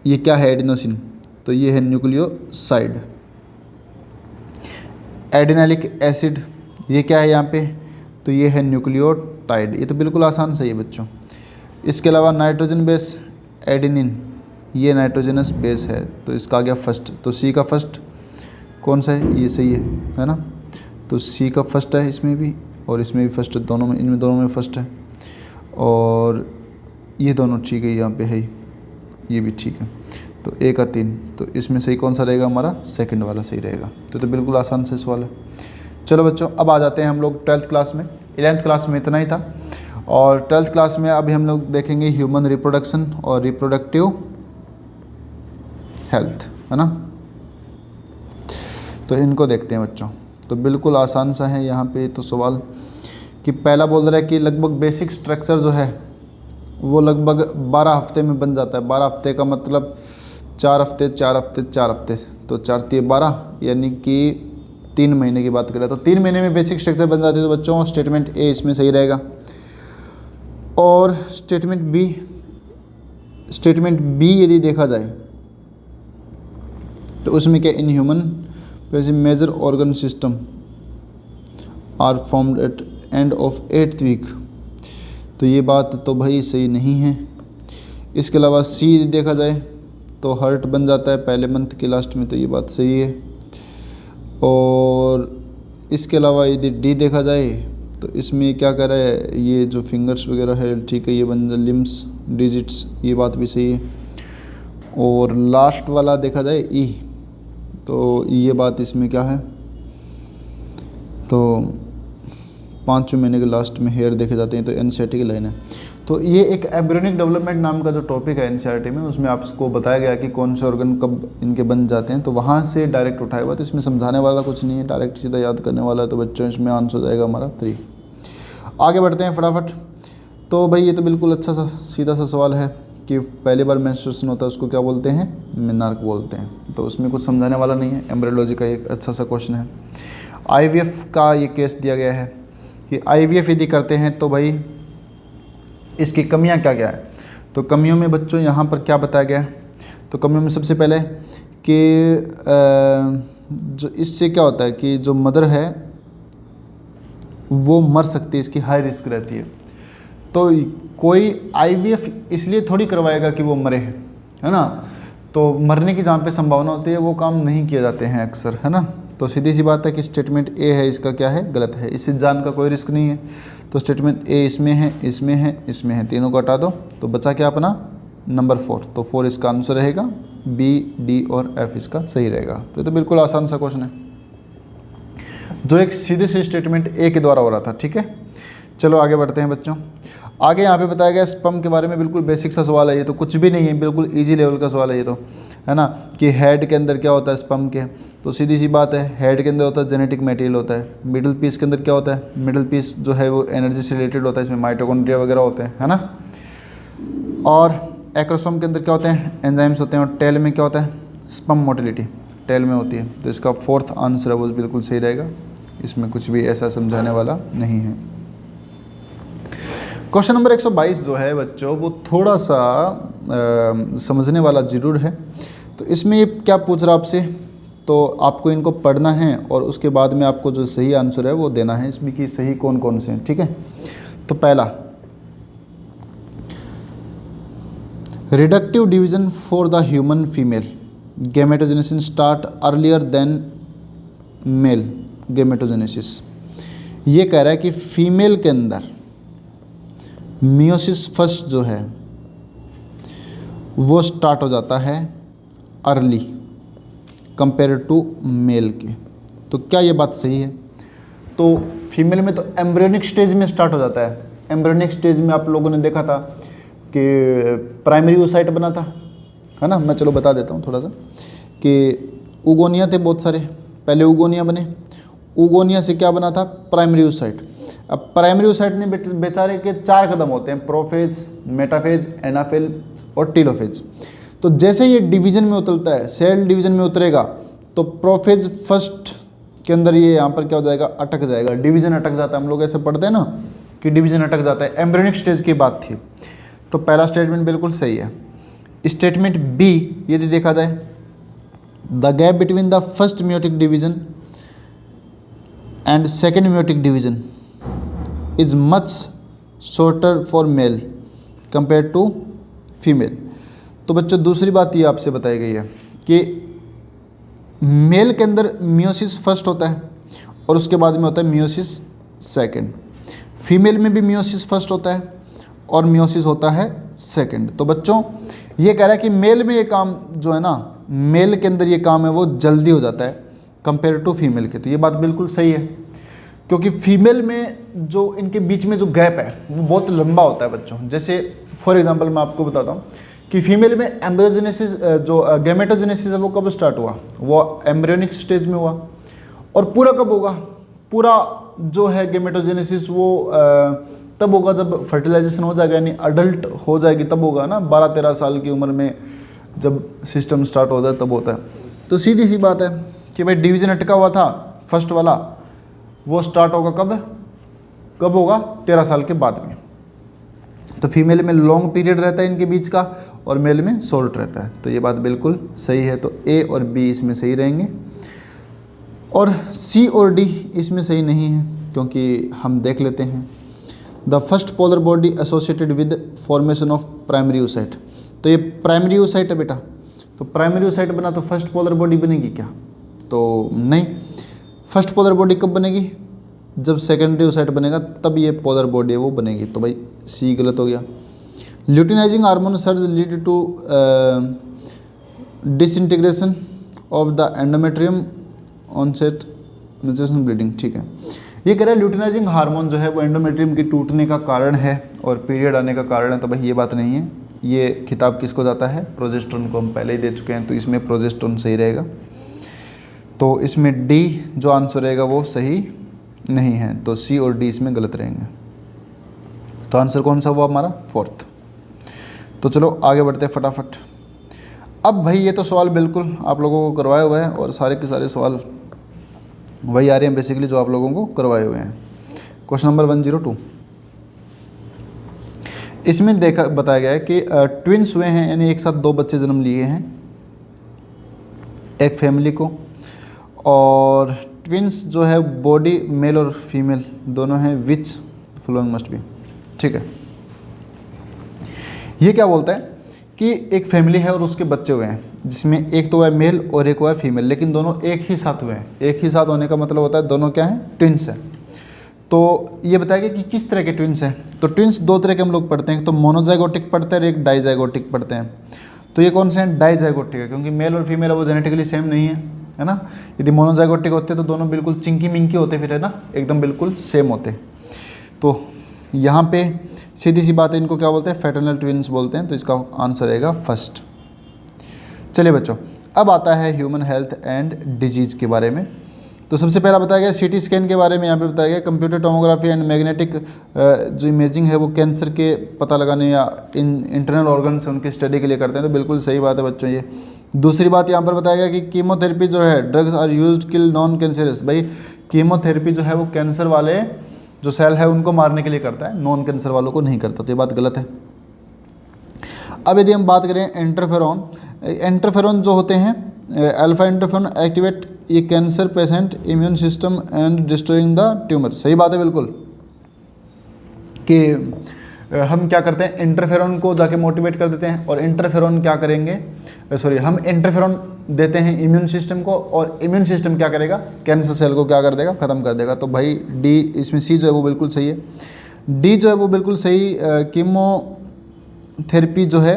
ये क्या है एडिनोसिन, तो ये है न्यूक्लियोसाइड। एडिनालिक एसिड ये क्या है यहाँ पे, तो ये है न्यूक्लियोटाइड। ये तो बिल्कुल आसान सही है बच्चों। इसके अलावा नाइट्रोजन बेस एडिनिन, ये नाइट्रोजनस बेस है, तो इसका आ गया फर्स्ट। तो सी का फर्स्ट कौन सा है, ये सही है ना, तो सी का फर्स्ट है इसमें भी और इसमें भी फर्स्ट, दोनों में, इनमें दोनों में फर्स्ट है और ये दोनों ठीक है, यहाँ पे है, ये भी ठीक है। तो ए का 3, तो इसमें सही कौन सा रहेगा, हमारा सेकंड वाला सही रहेगा। तो बिल्कुल आसान से सवाल है। चलो बच्चों अब आ जाते हैं हम लोग 12th क्लास में। 11th क्लास में इतना ही था और 12th क्लास में अभी हम लोग देखेंगे ह्यूमन रिप्रोडक्शन और रिप्रोडक्टिव हेल्थ, है ना। तो इनको देखते हैं बच्चों। तो बिल्कुल आसान सा है यहाँ पे तो सवाल कि पहला बोल रहा है कि लगभग बेसिक स्ट्रक्चर जो है वो लगभग 12 हफ्ते में बन जाता है। 12 हफ्ते का मतलब 4 हफ्ते 4 हफ्ते 4 हफ्ते, तो 4 × 12 यानी कि 3 महीने की बात करें तो 3 महीने में बेसिक स्ट्रक्चर बन जाती है। तो बच्चों स्टेटमेंट ए इसमें सही रहेगा और स्टेटमेंट बी यदि देखा जाए तो उसमें क्या, in human major organ system are formed at end of 8th week, तो ये बात तो भाई सही नहीं है। इसके अलावा सी देखा जाए तो हर्ट बन जाता है पहले मंथ के लास्ट में, तो ये बात सही है। और इसके अलावा यदि डी देखा जाए तो इसमें क्या कर रहा है, ये जो फिंगर्स वगैरह है ठीक है, ये बन जाए लिम्स डिजिट्स, ये बात भी सही है। और लास्ट वाला देखा जाए ई, तो ये बात इसमें क्या है, तो 5वें महीने के लास्ट में हेयर देखे जाते हैं, तो एनसीईआरटी की लाइन है। तो ये एक एम्ब्रियोनिक डेवलपमेंट नाम का जो टॉपिक है एनसीईआरटी में, उसमें आपको बताया गया कि कौन से ऑर्गन कब इनके बन जाते हैं, तो वहाँ से डायरेक्ट उठाया हुआ। तो इसमें समझाने वाला कुछ नहीं है, डायरेक्ट सीधा याद करने वाला है। तो बच्चों इसमें आंसर हो जाएगा हमारा 3। आगे बढ़ते हैं फटाफट। तो भाई ये तो बिल्कुल अच्छा सा सीधा सा सवाल है कि पहली बार मेंस्ट्रुएशन होता है उसको क्या बोलते हैं, मेनार्क बोलते हैं। तो उसमें कुछ समझाने वाला नहीं है, एम्ब्रियोलॉजी का एक अच्छा सा क्वेश्चन है। आईवीएफ का ये केस दिया गया है कि आईवीएफ यदि करते हैं तो भाई इसकी कमियां क्या क्या है। तो कमियों में बच्चों यहाँ पर क्या बताया गया है, तो कमियों में सबसे पहले कि जो इससे क्या होता है कि जो मदर है वो मर सकती है, इसकी हाई रिस्क रहती है। तो कोई आईवीएफ इसलिए थोड़ी करवाएगा कि वो मरे, है ना। तो मरने की जहाँ पे संभावना होती है वो काम नहीं किए जाते हैं अक्सर, है ना। तो सीधी सी बात है कि स्टेटमेंट ए है इसका क्या है, गलत है। इससे जान का कोई रिस्क नहीं है। तो स्टेटमेंट ए इसमें है, इसमें है, इसमें है, तीनों को हटा दो तो बचा क्या अपना नंबर 4। तो 4 इसका आंसर रहेगा, बी, डी और एफ इसका सही रहेगा। तो ये तो बिल्कुल आसान सा क्वेश्चन है जो एक सीधे से स्टेटमेंट ए के द्वारा हो रहा था। ठीक है, चलो आगे बढ़ते हैं बच्चों। आगे यहाँ पे बताया गया स्पर्म के बारे में, बिल्कुल बेसिक सा सवाल है ये, तो कुछ भी नहीं है, बिल्कुल इजी लेवल का सवाल है ये तो, है ना। कि हेड के अंदर क्या होता है स्पर्म के, तो सीधी सी बात है हेड के अंदर होता है जेनेटिक मटेरियल होता है। मिडिल पीस के अंदर क्या होता है, मिडिल पीस जो है वो एनर्जी से रिलेटेड होता है, इसमें माइटोकॉन्ड्रिया वगैरह होते हैं, है ना। और एक्रोसोम के अंदर क्या होते हैं, एंजाइम्स होते हैं। और टेल में क्या होता है, स्पर्म मोटिलिटी टेल में होती है। तो इसका 4th आंसर है वो बिल्कुल सही रहेगा, इसमें कुछ भी ऐसा समझाने वाला नहीं है। क्वेश्चन नंबर 122 जो है बच्चों वो थोड़ा सा समझने वाला ज़रूर है। तो इसमें ये क्या पूछ रहा आपसे, तो आपको इनको पढ़ना है और उसके बाद में आपको जो सही आंसर है वो देना है। इसमें कि सही कौन कौन से हैं, ठीक है। तो पहला, reductive division for the human female gametogenesis start earlier than male gametogenesis. ये कह रहा है कि फीमेल के अंदर मियोसिस फर्स्ट जो है वो स्टार्ट हो जाता है अर्ली कंपेयर टू मेल के। तो क्या ये बात सही है? तो फीमेल में तो एम्ब्रियोनिक स्टेज में स्टार्ट हो जाता है। एम्ब्रियोनिक स्टेज में आप लोगों ने देखा था कि प्राइमरी oocyte बना था, है ना। मैं चलो बता देता हूँ थोड़ा सा कि उगोनिया थे बहुत सारे, पहले उगोनिया बने, उगोनिया से क्या बना था, प्राइमरी oocyte। अब प्राइमरी oocyte ने बेचारे के 4 कदम होते हैं, प्रोफेज, मेटाफेज, एनाफेज और टीलोफेज। तो जैसे ये डिवीजन में उतरता है, सेल डिवीजन में उतरेगा, तो प्रोफेज फर्स्ट के अंदर ये यहाँ पर क्या हो जाएगा, अटक जाएगा, डिवीजन अटक जाता है। हम लोग ऐसे पढ़ते हैं ना कि डिवीजन अटक जाता है, एम्ब्रियोनिक स्टेज की बात थी। तो पहला स्टेटमेंट बिल्कुल सही है। स्टेटमेंट बी यदि देखा जाए, the gap between the first meiotic division and second meiotic division is much shorter for male compare to female. तो बच्चों दूसरी बात ये आपसे बताई गई है कि मेल के अंदर मियोसिस फर्स्ट होता है और उसके बाद में होता है मियोसिस सेकंड। फीमेल में भी मियोसिस फर्स्ट होता है और मियोसिस होता है सेकंड। तो बच्चों ये कह रहा है कि मेल में ये काम जो है ना, मेल के अंदर ये काम है वो जल्दी हो जाता है कंपेयर टू फीमेल के। तो ये बात बिल्कुल सही है, क्योंकि फीमेल में जो इनके बीच में जो गैप है वो बहुत लंबा होता है बच्चों। जैसे फॉर एग्जांपल मैं आपको बताता हूँ कि फीमेल में एम्ब्रियोजेनेसिस जो गैमेटोजेनेसिस है वो कब स्टार्ट हुआ, वो एम्ब्रियोनिक स्टेज में हुआ। और पूरा कब होगा, पूरा जो है गैमेटोजेनेसिस वो तब होगा जब फर्टिलाइजेशन हो जाएगा, यानी अडल्ट हो जाएगी तब होगा ना। 12-13 साल की उम्र में जब सिस्टम स्टार्ट हो जाए तब होता है। तो सीधी सी बात है कि भाई डिवीजन अटका हुआ था फर्स्ट वाला, वो स्टार्ट होगा कब होगा, 13 साल के बाद में। तो फीमेल में लॉन्ग पीरियड रहता है इनके बीच का और मेल में शॉर्ट रहता है। तो ये बात बिल्कुल सही है। तो ए और बी इसमें सही रहेंगे और सी और डी इसमें सही नहीं है, क्योंकि हम देख लेते हैं the first polar body associated with formation of primary oocyte। तो ये प्राइमरी oocyte है बेटा, तो प्राइमरी oocyte बना तो फर्स्ट पोलर बॉडी बनेगी क्या, तो नहीं। फर्स्ट पोलर बॉडी कब बनेगी, जब सेकेंडरी oocyte बनेगा तब ये पोलर बॉडी है वो बनेगी। तो भाई सी गलत हो गया। Luteinising hormone surge lead to disintegration of the endometrium onset menstruation bleeding, ठीक है। ये कह रहा है ल्यूटिनाइजिंग हार्मोन जो है वो एंडोमेट्रियम के टूटने का कारण है और पीरियड आने का कारण है, तो भाई ये बात नहीं है। ये खिताब किसको जाता है? प्रोजेस्टेरोन को हम पहले ही दे चुके हैं, तो इसमें प्रोजेस्टेरोन सही रहेगा। तो इसमें डी जो आंसर रहेगा वो सही नहीं है, तो सी और डी इसमें गलत रहेंगे। तो आंसर कौन सा हुआ हमारा? फोर्थ। तो चलो आगे बढ़ते हैं फटाफट। अब भाई ये तो सवाल बिल्कुल आप लोगों को करवाए हुए हैं और सारे के सारे सवाल वही आ रहे हैं बेसिकली जो आप लोगों को करवाए हुए हैं। क्वेश्चन नंबर 102, इसमें देखा बताया गया है कि ट्विन्स हुए हैं, यानी एक साथ दो बच्चे जन्म लिए हैं एक फैमिली को, और ट्विन्स जो है बॉडी मेल और फीमेल दोनों हैं, विच फॉलोइंग मस्ट बी। ठीक है, ये क्या बोलता है कि एक फैमिली है और उसके बच्चे हुए हैं, जिसमें एक तो है मेल और एक हुआ है फीमेल, लेकिन दोनों एक ही साथ हुए हैं। एक ही साथ होने का मतलब होता है दोनों क्या हैं? ट्विन्स हैं। तो ये बताएगा कि किस तरह के ट्विन्स हैं। तो ट्विन्स दो तरह के हम लोग पढ़ते हैं, तो मोनोजाइगोटिक पढ़ते हैं और एक डाइजाइगोटिक पढ़ते हैं। तो ये कौन से हैं? डाइजाइगोटिक है, क्योंकि मेल और फीमेल वो जेनेटिकली सेम नहीं है ना। यदि मोनोजाइगोटिक होते तो दोनों बिल्कुल चिंकी मिंकी होते, फिर है ना, एकदम बिल्कुल सेम होते। तो यहाँ पे सीधी सी बात है, इनको क्या बोलते हैं? फ्रेटर्नल ट्विन्स बोलते हैं। तो इसका आंसर रहेगा फर्स्ट। चलिए बच्चों, अब आता है ह्यूमन हेल्थ एंड डिजीज़ के बारे में। तो सबसे पहला बताया गया सीटी स्कैन के बारे में। यहाँ पे बताया गया कंप्यूटर टोमोग्राफी एंड मैग्नेटिक जो इमेजिंग है वो कैंसर के पता लगाने या इंटरनल ऑर्गन से उनकी स्टडी के लिए करते हैं। तो बिल्कुल सही बात है बच्चों ये। दूसरी बात यहाँ पर बताया गया कि कीमोथेरेपी जो है, drugs are used kill non cancerous. भाई कीमोथेरेपी जो है वो कैंसर वाले जो सेल है उनको मारने के लिए करता है, नॉन कैंसर वालों को नहीं करता। तो ये बात गलत है। अब यदि हम बात करें इंटरफेरॉन, इंटरफेरॉन जो होते हैं अल्फा इंटरफेरॉन एक्टिवेट ये cancer patient immune system and destroying the tumour. सही बात है बिल्कुल, कि हम क्या करते हैं? इंटरफेरॉन को जाके मोटिवेट कर देते हैं, और इंटरफेरॉन क्या करेंगे? सॉरी, हम इंटरफेरॉन देते हैं इम्यून सिस्टम को, और इम्यून सिस्टम क्या करेगा? कैंसर सेल को क्या कर देगा? ख़त्म कर देगा। तो भाई डी, इसमें सी जो है वो बिल्कुल सही है। डी जो है वो बिल्कुल सही। कीमोथेरेपी जो है,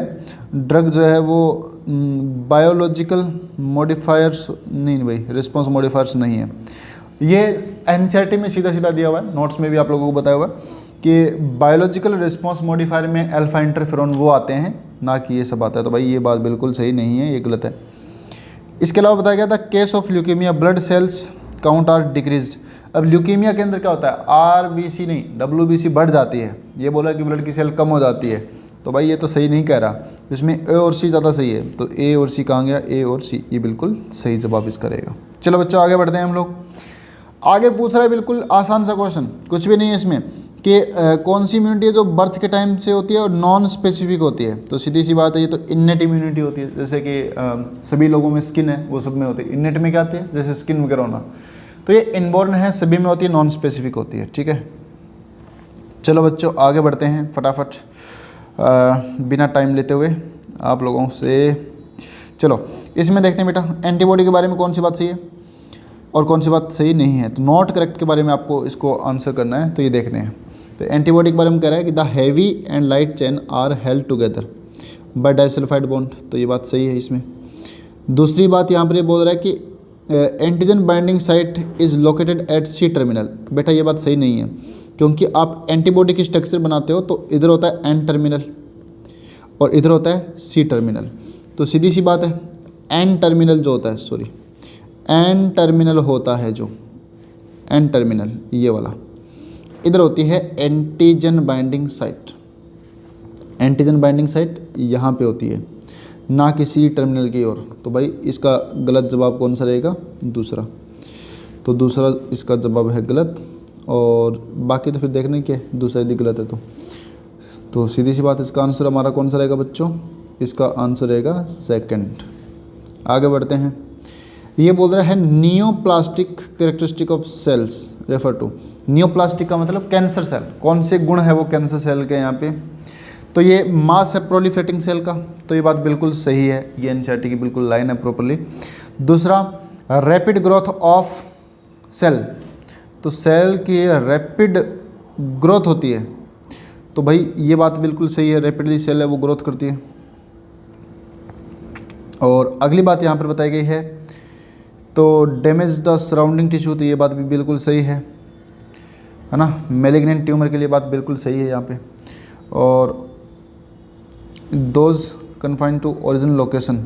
ड्रग जो है वो बायोलॉजिकल मॉडिफायर्स नहीं भाई, रिस्पॉन्स मॉडिफायर्स नहीं है। ये एनसीईआरटी में सीधा सीधा दिया हुआ है, नोट्स में भी आप लोगों को बताया हुआ है कि बायोलॉजिकल रिस्पॉन्स मॉडिफायर में अल्फा इंटरफेरॉन वो आते हैं, ना कि ये सब आता है। तो भाई ये बात बिल्कुल सही नहीं है, ये गलत है। इसके अलावा बताया गया था case of leukaemia blood cells count are decreased. अब ल्यूकीमिया के अंदर क्या होता है? आरबीसी नहीं, डब्ल्यूबीसी बढ़ जाती है। ये बोला कि ब्लड की सेल कम हो जाती है, तो भाई ये तो सही नहीं कह रहा। इसमें ए और सी ज़्यादा सही है। तो ए और सी कहाँ गया? ए और सी, ये बिल्कुल सही जवाब इसका रहेगा। चलो बच्चों आगे बढ़ते हैं हम लोग। आगे पूछ रहा है बिल्कुल आसान सा क्वेश्चन, कुछ भी नहीं है इसमें, कि कौन सी इम्यूनिटी है जो बर्थ के टाइम से होती है और नॉन स्पेसिफिक होती है। तो सीधी सी बात है, ये तो इन्नेट इम्यूनिटी होती है। जैसे कि सभी लोगों में स्किन है, वो सब में होती है। इन्नेट में क्या आती है? जैसे स्किन वगैरह होना। तो ये इनबॉर्न है, सभी में होती है, नॉन स्पेसिफिक होती है। ठीक है, चलो बच्चों आगे बढ़ते हैं फटाफट, बिना टाइम लेते हुए आप लोगों से। चलो इसमें देखते हैं बेटा, एंटीबॉडी के बारे में कौन सी बात सही है और कौन सी बात सही नहीं है। तो नॉट करेक्ट के बारे में आपको इसको आंसर करना है, तो ये देखने हैं। तो एंटीबॉडी के बारे में कह रहा है कि the heavy and light chain are held together by disulphide bond. तो ये बात सही है इसमें। दूसरी बात यहाँ पर ये बोल रहा है कि antigen binding site is located at C terminal. बेटा ये बात सही नहीं है, क्योंकि आप एंटीबॉडी की स्ट्रक्चर बनाते हो तो इधर होता है एन टर्मिनल और इधर होता है सी टर्मिनल। तो सीधी सी बात है, एन टर्मिनल जो होता है, सॉरी एन टर्मिनल होता है, जो एन टर्मिनल ये वाला, इधर होती है antigen binding site. Antigen binding site यहाँ पे होती है, ना कि सी टर्मिनल की ओर। तो भाई इसका गलत जवाब कौन सा रहेगा? दूसरा। तो दूसरा इसका जवाब है गलत, और बाकी तो फिर देखने के दूसरा यदि गलत है तो सीधी सी बात, इसका आंसर हमारा कौन सा रहेगा बच्चों? इसका आंसर रहेगा सेकंड। आगे बढ़ते हैं। ये बोल रहा है neoplastic characteristic of cells refer to. Neoplastic का मतलब कैंसर सेल, कौन से गुण है वो कैंसर सेल के यहाँ पे? तो ये मास है प्रोलिफरेटिंग सेल का। तो ये बात बिल्कुल सही है, ये एनसीईआरटी की बिल्कुल लाइन है प्रॉपर्ली। दूसरा रैपिड ग्रोथ ऑफ सेल, तो सेल की रैपिड ग्रोथ होती है। तो भाई ये बात बिल्कुल सही है, रैपिडली सेल है वो ग्रोथ करती है। और अगली बात यहाँ पर बताई गई है, तो डैमेज द सराउंडिंग टिश्यू, तो ये बात भी बिल्कुल सही है। है ना। मैलिग्नेंट ट्यूमर के लिए बात बिल्कुल सही है यहाँ पे। और those confine to original location,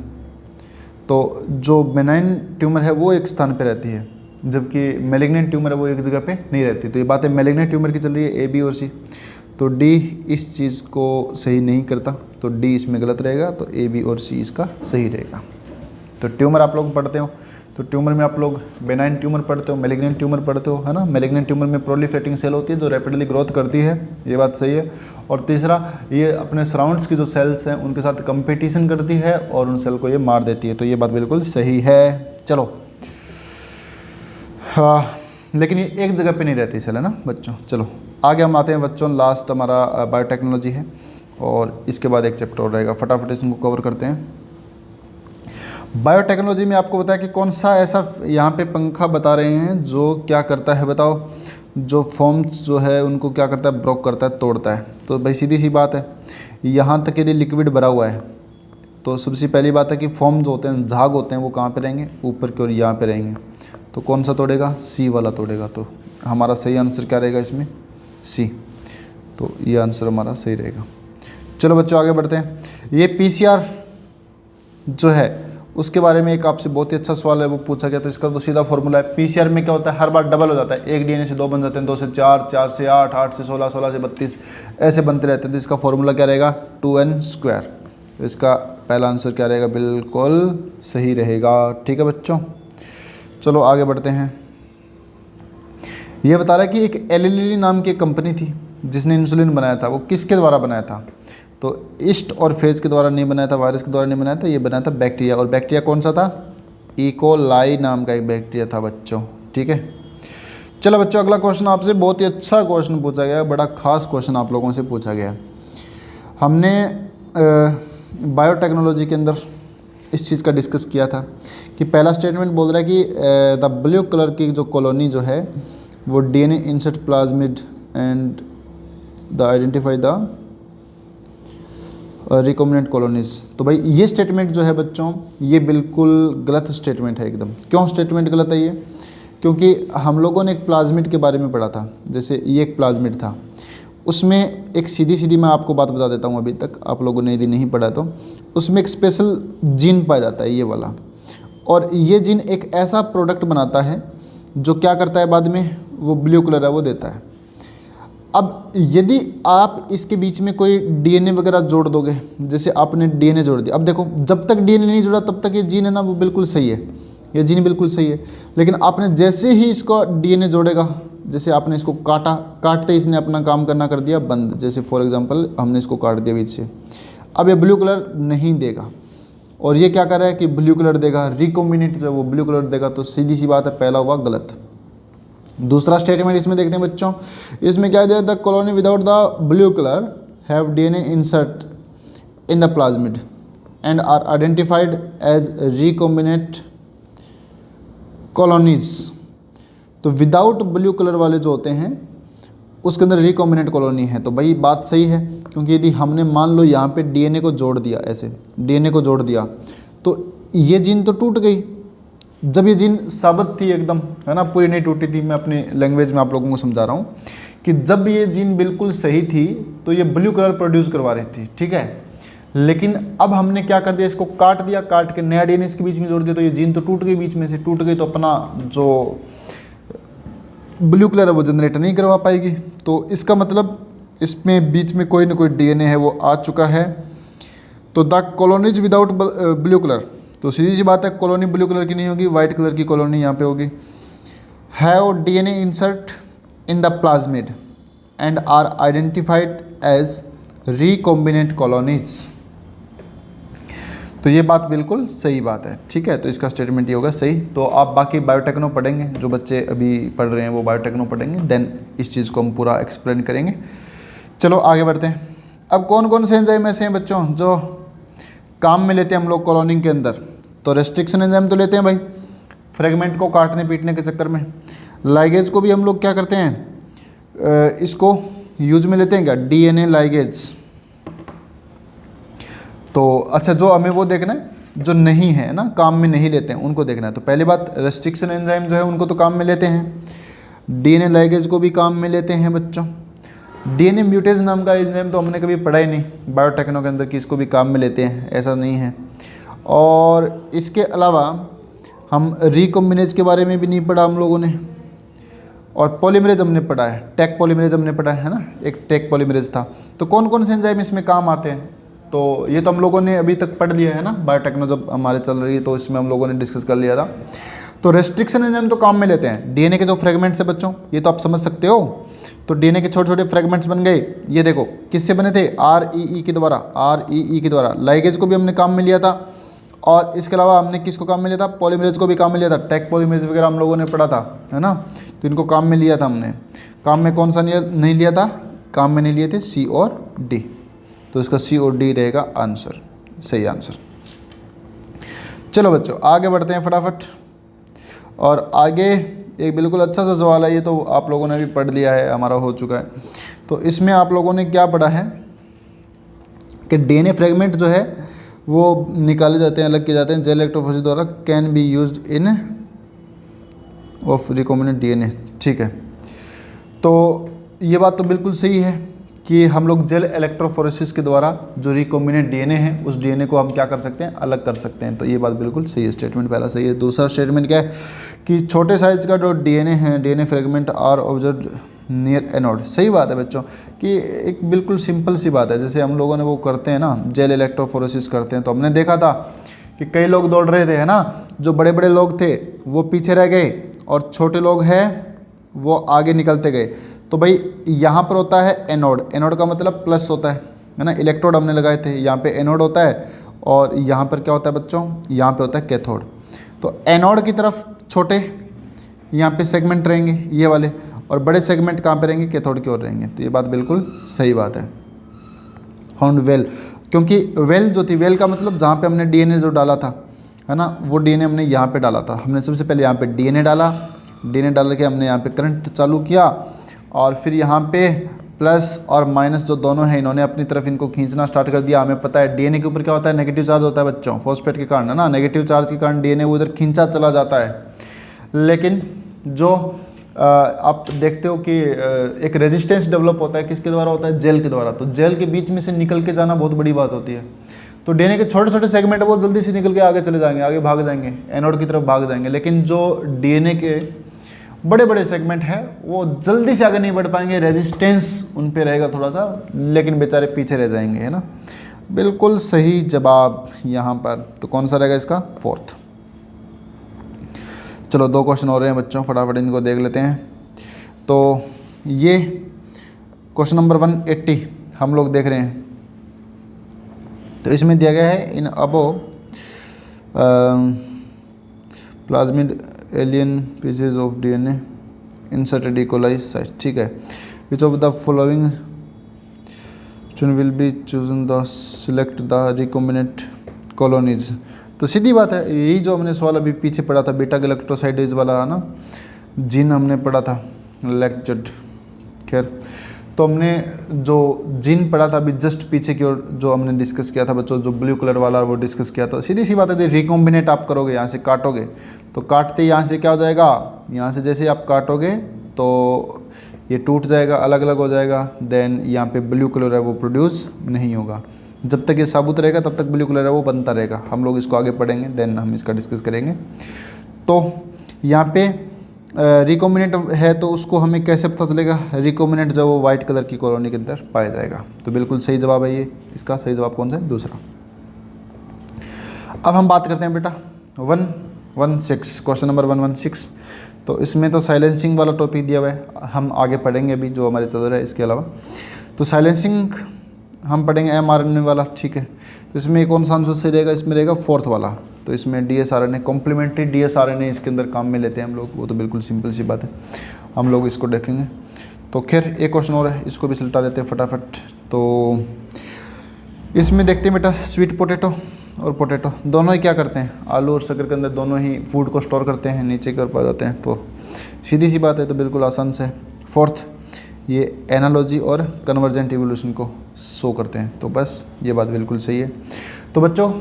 तो जो बेनाइन ट्यूमर है वो एक स्थान पे रहती है, जबकि मैलिग्नेंट ट्यूमर है वो एक जगह पे नहीं रहती। तो ये बात है मैलिग्नेंट ट्यूमर की चल रही है, ए, बी और सी। तो डी इस चीज़ को सही नहीं करता, तो डी इसमें गलत रहेगा, तो ए, बी और सी इसका सही रहेगा। तो ट्यूमर आप लोग पढ़ते हो, तो ट्यूमर में आप लोग बेनाइन ट्यूमर पढ़ते हो, मैलिग्नेंट ट्यूमर पढ़ते हो, है ना। मैलिग्नेंट ट्यूमर में प्रोलिफरेटिंग सेल होती है जो रैपिडली ग्रोथ करती है, ये बात सही है। और तीसरा, ये अपने सराउंड्स की जो सेल्स हैं उनके साथ कंपटीशन करती है और उन सेल को ये मार देती है, तो ये बात बिल्कुल सही है। चलो, हाँ, लेकिन ये एक जगह पे नहीं रहती सेल, है ना बच्चों। चलो आगे हम आते हैं बच्चों, लास्ट हमारा बायोटेक्नोलॉजी है और इसके बाद एक चैप्टर और रहेगा, फटाफट इसको कवर करते हैं। बायोटेक्नोलॉजी में आपको बताया कि कौन सा ऐसा यहाँ पे पंखा बता रहे हैं जो क्या करता है, बताओ, जो फॉर्म्स जो है उनको क्या करता है, ब्रोक करता है, तोड़ता है। तो भाई सीधी सी बात है, यहाँ तक यदि लिक्विड भरा हुआ है तो सबसे पहली बात है कि फॉर्म जो होते हैं, झाग होते हैं, वो कहाँ पे रहेंगे, ऊपर की ओर यहाँ पे रहेंगे। तो कौन सा तोड़ेगा, सी वाला तोड़ेगा। तो हमारा सही आंसर क्या रहेगा इसमें, सी। तो ये आंसर हमारा सही रहेगा। चलो बच्चों आगे बढ़ते हैं। ये पीसीआर जो है उसके बारे में एक आपसे बहुत ही अच्छा सवाल है, वो पूछा गया। तो इसका तो सीधा फॉर्मूला है, पीसीआर में क्या होता है, हर बार डबल हो जाता है। एक डीएनए से 2 बन जाते हैं, 2 से 4, 4 से 8, 8 से 16, 16 से 32, ऐसे बनते रहते हैं। तो इसका फॉर्मूला क्या रहेगा, 2n²। तो इसका पहला आंसर क्या रहेगा, बिल्कुल सही रहेगा। ठीक है बच्चों, चलो आगे बढ़ते हैं। ये बता रहा है कि एक एलिली नाम की एक कंपनी थी जिसने इंसुलिन बनाया था, वो किसके द्वारा बनाया था। तो ईस्ट और फेज के द्वारा नहीं बनाया था, वायरस के द्वारा नहीं बनाया था, ये बनाया था बैक्टीरिया। और बैक्टीरिया कौन सा था, इकोलाई नाम का एक बैक्टीरिया था बच्चों। ठीक है, चलो बच्चों अगला क्वेश्चन आपसे बहुत ही अच्छा क्वेश्चन पूछा गया है, बड़ा खास क्वेश्चन आप लोगों से पूछा गया है। हमने बायोटेक्नोलॉजी के अंदर इस चीज़ का डिस्कस किया था कि पहला स्टेटमेंट बोल रहा है कि द ब्लू कलर की जो कॉलोनी जो है वो DNA insert plasmid and the identify the recombinant colonies. तो भाई ये स्टेटमेंट जो है बच्चों, ये बिल्कुल गलत स्टेटमेंट है एकदम। क्यों स्टेटमेंट गलत है ये, क्योंकि हम लोगों ने एक प्लाज्मिड के बारे में पढ़ा था। जैसे ये एक प्लाज्मिड था, उसमें एक सीधी सीधी मैं आपको बात बता देता हूँ, अभी तक आप लोगों ने यदि नहीं पढ़ा तो उसमें एक स्पेशल जीन पाया जाता है, ये वाला। और ये जीन एक ऐसा प्रोडक्ट बनाता है जो क्या करता है, बाद में वो ब्लू कलर है वो देता है। अब यदि आप इसके बीच में कोई डीएनए वगैरह जोड़ दोगे, जैसे आपने डीएनए जोड़ दिया, अब देखो जब तक डीएनए नहीं जुड़ा तब तक ये जीन है ना वो बिल्कुल सही है, ये जीन बिल्कुल सही है। लेकिन आपने जैसे ही इसको डीएनए जोड़ेगा, जैसे आपने इसको काटा, काटते ही इसने अपना काम करना कर दिया बंद। जैसे फॉर एग्जांपल हमने इसको काट दिया बीच से, अब ये ब्लू कलर नहीं देगा। और ये क्या कर रहा है कि ब्लू कलर देगा, रिकॉम्बिनेंट जो है वो ब्लू कलर देगा। तो सीधी सी बात है, पहला हुआ गलत। दूसरा स्टेटमेंट इसमें देखते हैं बच्चों, इसमें क्या दिया, the colony without the blue colour have DNA insert in the plasmid and are identified as recombinant colonies. तो विदाउट ब्लू कलर वाले जो होते हैं उसके अंदर रिकॉम्बिनेंट कॉलोनी है। तो भाई बात सही है, क्योंकि यदि हमने मान लो यहाँ पे डीएनए को जोड़ दिया, ऐसे डीएनए को जोड़ दिया, तो ये जीन तो टूट गई। जब ये जीन साबित थी एकदम, है ना, पूरी नहीं टूटी थी। मैं अपनी लैंग्वेज में आप लोगों को समझा रहा हूँ कि जब ये जीन बिल्कुल सही थी तो ये ब्लू कलर प्रोड्यूस करवा रही थी, ठीक है। लेकिन अब हमने क्या कर दिया, इसको काट दिया, काट के नया डीएनए इसके बीच में जोड़ दिया, तो ये जीन तो टूट गई, बीच में से टूट गई, तो अपना जो ब्लू कलर है वो जनरेट नहीं करवा पाएगी। तो इसका मतलब इसमें बीच में कोई ना कोई डीएनए है वो आ चुका है। तो the colonies without blue colour, तो सीधी सी बात है कॉलोनी ब्लू कलर की नहीं होगी, वाइट कलर की कॉलोनी यहाँ पे होगी। Have DNA insert in the plasmid and are identified as recombinant colonies. तो ये बात बिल्कुल सही बात है, ठीक है। तो इसका स्टेटमेंट ये होगा सही। तो आप बाकी बायोटेक्नो पढ़ेंगे, जो बच्चे अभी पढ़ रहे हैं वो बायोटेक्नो पढ़ेंगे, देन इस चीज़ को हम पूरा एक्सप्लेन करेंगे। चलो आगे बढ़ते हैं। अब कौन कौन से एंजाइम ऐसे हैं बच्चों जो काम में लेते हैं हम लोग कॉलोनिंग के अंदर। तो रेस्ट्रिक्शन एंजाइम तो लेते हैं भाई, फ्रेगमेंट को काटने पीटने के चक्कर में। लाइगेज को भी हम लोग क्या करते हैं, इसको यूज में लेते हैं क्या, डीएनए लाइगेज। तो अच्छा, जो हमें वो देखना है जो नहीं है ना, काम में नहीं लेते हैं, उनको देखना है। तो पहली बात रेस्ट्रिक्शन एंजाइम जो है उनको तो काम में लेते हैं। डीएनए लाइगेज को भी काम में लेते हैं बच्चों। डीएनए म्यूटेज नाम का एंजाइम तो हमने कभी पढ़ा ही नहीं बायोटेक्नो के अंदर कि इसको भी काम में लेते हैं, ऐसा नहीं है। और इसके अलावा हम रिकॉम्बिनेज के बारे में भी नहीं पढ़ा हम लोगों ने, और पॉलीमरेज हमने पढ़ा है, टेक पॉलीमरेज हमने पढ़ा है ना, एक टेक पॉलीमरेज था। तो कौन कौन से एंजाइम इसमें काम आते हैं, तो ये तो हम लोगों ने अभी तक पढ़ लिया है ना, बायोटेक्नो जब हमारे चल रही है तो इसमें हम लोगों ने डिस्कस कर लिया था। तो रेस्ट्रिक्शन एंजाइम तो काम में लेते हैं। डीएनए के जो फ्रेगमेंट्स है बच्चों, ये तो आप समझ सकते हो। तो डीएनए के छोटे छोटे फ्रेगमेंट्स बन गए, ये देखो किससे बने थे, REE के द्वारा, REE के द्वारा। लाइगेज को भी हमने काम में लिया था, और इसके अलावा हमने किसको काम में लिया था, पॉलीमरेज को भी काम में लिया था। टेक पॉलीमरेज वगैरह हम लोगों ने पढ़ा था, है ना, तो इनको काम में लिया था हमने। काम में कौन सा नहीं लिया था, काम में नहीं लिए थे C और D, तो इसका C और D रहेगा आंसर, सही आंसर। चलो बच्चों आगे बढ़ते हैं फटाफट। और आगे एक बिल्कुल अच्छा सा सवाल है, ये तो आप लोगों ने भी पढ़ लिया है, हमारा हो चुका है। तो इसमें आप लोगों ने क्या पढ़ा है कि डीएनए फ्रेगमेंट जो है वो निकाले जाते हैं, अलग किए जाते हैं जेल इलेक्ट्रोफोरेसिस द्वारा, can be used in of recombinant DNA. ठीक है, तो ये बात तो बिल्कुल सही है कि हम लोग जेल इलेक्ट्रोफोरेसिस के द्वारा जो रिकॉम्बिनेंट डीएनए है उस डीएनए को हम क्या कर सकते हैं, अलग कर सकते हैं। तो ये बात बिल्कुल सही है, स्टेटमेंट पहला सही है। दूसरा स्टेटमेंट क्या है कि छोटे साइज का जो डीएनए है, DNA fragment are observed near anode. सही बात है बच्चों कि एक बिल्कुल सिंपल सी बात है, जैसे हम लोगों ने वो करते हैं ना, जेल इलेक्ट्रोफोरेसिस करते हैं, तो हमने देखा था कि कई लोग दौड़ रहे थे, है ना, जो बड़े बड़े लोग थे वो पीछे रह गए और छोटे लोग हैं वो आगे निकलते गए। तो भाई यहाँ पर होता है एनोड, एनोड का मतलब प्लस होता है ना, इलेक्ट्रोड हमने लगाए थे, यहाँ पे एनोड होता है, और यहाँ पर क्या होता है बच्चों, यहाँ पे होता है कैथोड। तो एनोड की तरफ छोटे यहाँ पे सेगमेंट रहेंगे ये वाले, और बड़े सेगमेंट कहाँ पे रहेंगे, कैथोड की ओर रहेंगे। तो ये बात बिल्कुल सही बात है। फाउंड वेल, क्योंकि वेल जो थी, वेल का मतलब जहाँ पे हमने डीएनए जो डाला था, है ना, वो डीएनए हमने यहाँ पे डाला था। हमने सबसे पहले यहाँ पे डीएनए डाला, डीएनए डाल के हमने यहाँ पे करंट चालू किया, और फिर यहाँ पे प्लस और माइनस जो दोनों हैं इन्होंने अपनी तरफ इनको खींचना स्टार्ट कर दिया। हमें पता है डीएनए के ऊपर क्या होता है, नेगेटिव चार्ज होता है बच्चों, फॉस्फेट के कारण, है ना, नेगेटिव चार्ज के कारण डीएनए वो इधर खींचा चला जाता है। लेकिन जो आप देखते हो कि एक रेजिस्टेंस डेवलप होता है, किसके द्वारा होता है, जेल के द्वारा। तो जेल के बीच में से निकल के जाना बहुत बड़ी बात होती है। तो डीएनए के छोटे छोटे सेगमेंट है वो जल्दी से निकल के आगे चले जाएंगे, आगे भाग जाएंगे, एनोड की तरफ भाग जाएंगे। लेकिन जो डीएनए के बड़े बड़े सेगमेंट है वो जल्दी से आगे नहीं बढ़ पाएंगे, रेजिस्टेंस उन पे रहेगा थोड़ा सा, लेकिन बेचारे पीछे रह जाएंगे, है ना। बिल्कुल सही जवाब यहाँ पर। तो कौन सा रहेगा इसका, फोर्थ। चलो 2 क्वेश्चन हो रहे हैं बच्चों, फटाफट इनको देख लेते हैं। तो ये क्वेश्चन नंबर 180 हम लोग देख रहे हैं। तो इसमें दिया गया है इन अबो plasmid alien pieces of DNA inserted E coli site. ठीक है, which of the following will be chosen the select the recombinant colonies. तो सीधी बात है, यही जो हमने सवाल अभी पीछे पढ़ा था, बीटा गैलेक्टोसाइडेज वाला, है ना, जीन हमने पढ़ा था लेक्चर्ड। खैर, तो हमने जो जीन पढ़ा था अभी जस्ट पीछे की ओर जो हमने डिस्कस किया था बच्चों, जो ब्लू कलर वाला वो डिस्कस किया था। सीधी सी बात है, रिकॉम्बिनेट आप करोगे, यहाँ से काटोगे तो काटते यहाँ से क्या हो जाएगा, यहाँ से जैसे आप काटोगे तो ये टूट जाएगा, अलग अलग हो जाएगा। देन यहाँ पे ब्लू कलर है वो प्रोड्यूस नहीं होगा। जब तक ये साबुत रहेगा तब तक ब्लू कलर है वो बनता रहेगा। हम लोग इसको आगे पढ़ेंगे, देन हम इसका डिस्कस करेंगे। तो यहाँ पे रिकॉम्बिनेंट है तो उसको हमें कैसे पता चलेगा, रिकॉम्बिनेंट जो वो वाइट कलर की कॉलोनी के अंदर पाया जाएगा। तो बिल्कुल सही जवाब है ये, इसका सही जवाब कौन सा है, दूसरा। अब हम बात करते हैं बेटा 116, क्वेश्चन नंबर 116। तो इसमें तो साइलेंसिंग वाला टॉपिक दिया हुआ है, हम आगे पढ़ेंगे अभी जो हमारे चल रहा है इसके अलावा। तो साइलेंसिंग हम पढ़ेंगे mRNA वाला, ठीक है। तो इसमें कौन सा आंसर सही रहेगा, इसमें रहेगा फोर्थ वाला। तो इसमें DsRNA कॉम्प्लीमेंट्री DsRNA इसके अंदर काम में लेते हैं हम लोग, वो तो बिल्कुल सिंपल सी बात है, हम लोग इसको देखेंगे। तो खैर एक क्वेश्चन और है, इसको भी सल्टा देते हैं फटाफट। तो इसमें देखते हैं बेटा, स्वीट पोटैटो और पोटैटो दोनों ही क्या करते हैं, आलू और शक्कर के अंदर दोनों ही फूड को स्टोर करते हैं, नीचे की ओर पा जाते हैं। तो सीधी सी बात है, तो बिल्कुल आसान से फोर्थ ये एनालॉजी और कन्वर्जेंट इवोल्यूशन को शो करते हैं। तो बस ये बात बिल्कुल सही है। तो बच्चों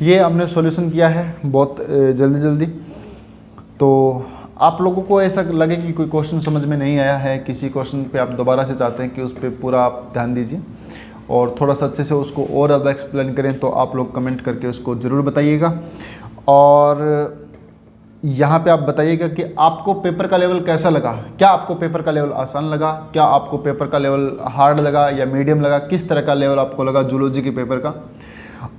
ये हमने सॉल्यूशन किया है बहुत जल्दी। तो आप लोगों को ऐसा लगे कि कोई क्वेश्चन समझ में नहीं आया है, किसी क्वेश्चन पे आप दोबारा से चाहते हैं कि उस पर पूरा आप ध्यान दीजिए और थोड़ा सा अच्छे से उसको और ज़्यादा एक्सप्लेन करें, तो आप लोग कमेंट करके उसको ज़रूर बताइएगा। और यहाँ पे आप बताइएगा कि आपको पेपर का लेवल कैसा लगा, क्या आपको पेपर का लेवल आसान लगा, क्या आपको पेपर का लेवल हार्ड लगा या मीडियम लगा, किस तरह का लेवल आपको लगा जूलॉजी के पेपर का।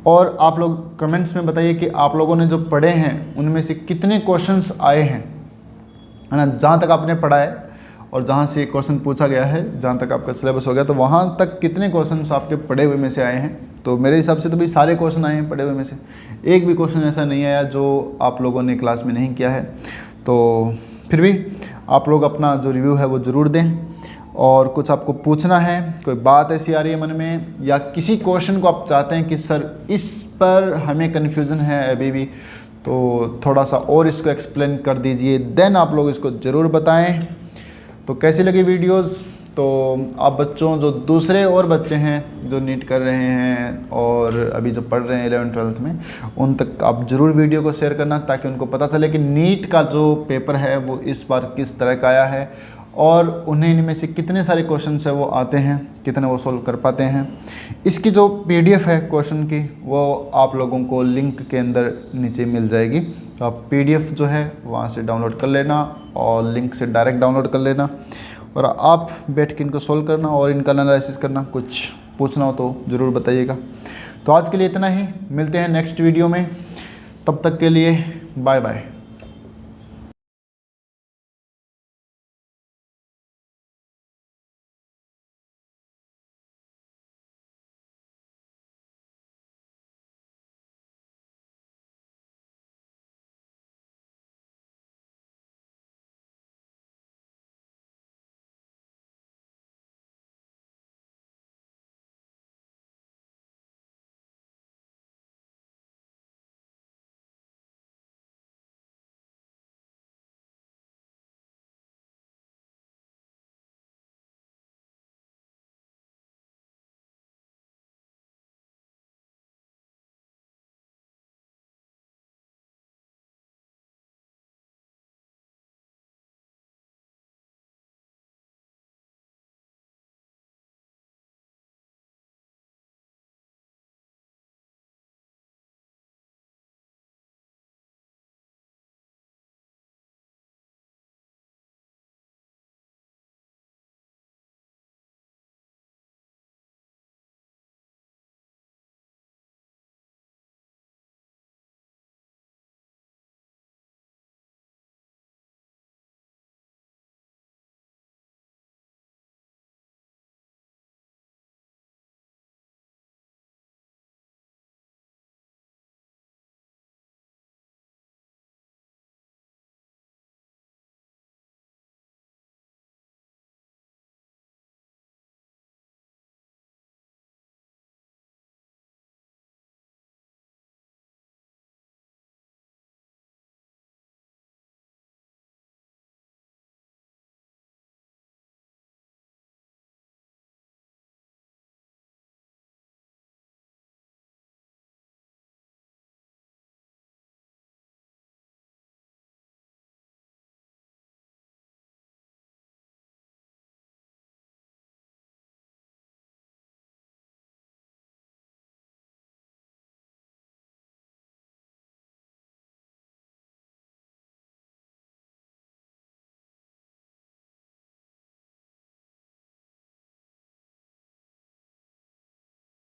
और आप लोग कमेंट्स में बताइए कि आप लोगों ने जो पढ़े हैं उनमें से कितने क्वेश्चंस आए हैं, है ना, जहाँ तक आपने पढ़ा है और जहाँ से क्वेश्चन पूछा गया है, जहाँ तक आपका सिलेबस हो गया, तो वहाँ तक कितने क्वेश्चंस आपके पढ़े हुए में से आए हैं। तो मेरे हिसाब से तो भाई सारे क्वेश्चन आए हैं पढ़े हुए में से, एक भी क्वेश्चन ऐसा नहीं आया जो आप लोगों ने क्लास में नहीं किया है। तो फिर भी आप लोग अपना जो रिव्यू है वो ज़रूर दें, और कुछ आपको पूछना है, कोई बात ऐसी आ रही है मन में, या किसी क्वेश्चन को आप चाहते हैं कि सर इस पर हमें कन्फ्यूज़न है अभी भी, तो थोड़ा सा और इसको एक्सप्लेन कर दीजिए, देन आप लोग इसको ज़रूर बताएं। तो कैसी लगी वीडियोस, तो आप बच्चों जो दूसरे और बच्चे हैं जो नीट कर रहे हैं और अभी जो पढ़ रहे हैं 11th-12th में, उन तक आप ज़रूर वीडियो को शेयर करना, ताकि उनको पता चले कि नीट का जो पेपर है वो इस बार किस तरह का आया है और उन्हें इनमें से कितने सारे क्वेश्चन है वो आते हैं, कितने वो सोल्व कर पाते हैं। इसकी जो PDF है क्वेश्चन की, वो आप लोगों को लिंक के अंदर नीचे मिल जाएगी, तो आप PDF जो है वहाँ से डाउनलोड कर लेना और लिंक से डायरेक्ट डाउनलोड कर लेना, और आप बैठ के इनको सोल्व करना और इनका एनालिसिस करना। कुछ पूछना हो तो ज़रूर बताइएगा। तो आज के लिए इतना ही, मिलते हैं नेक्स्ट वीडियो में, तब तक के लिए बाय बाय।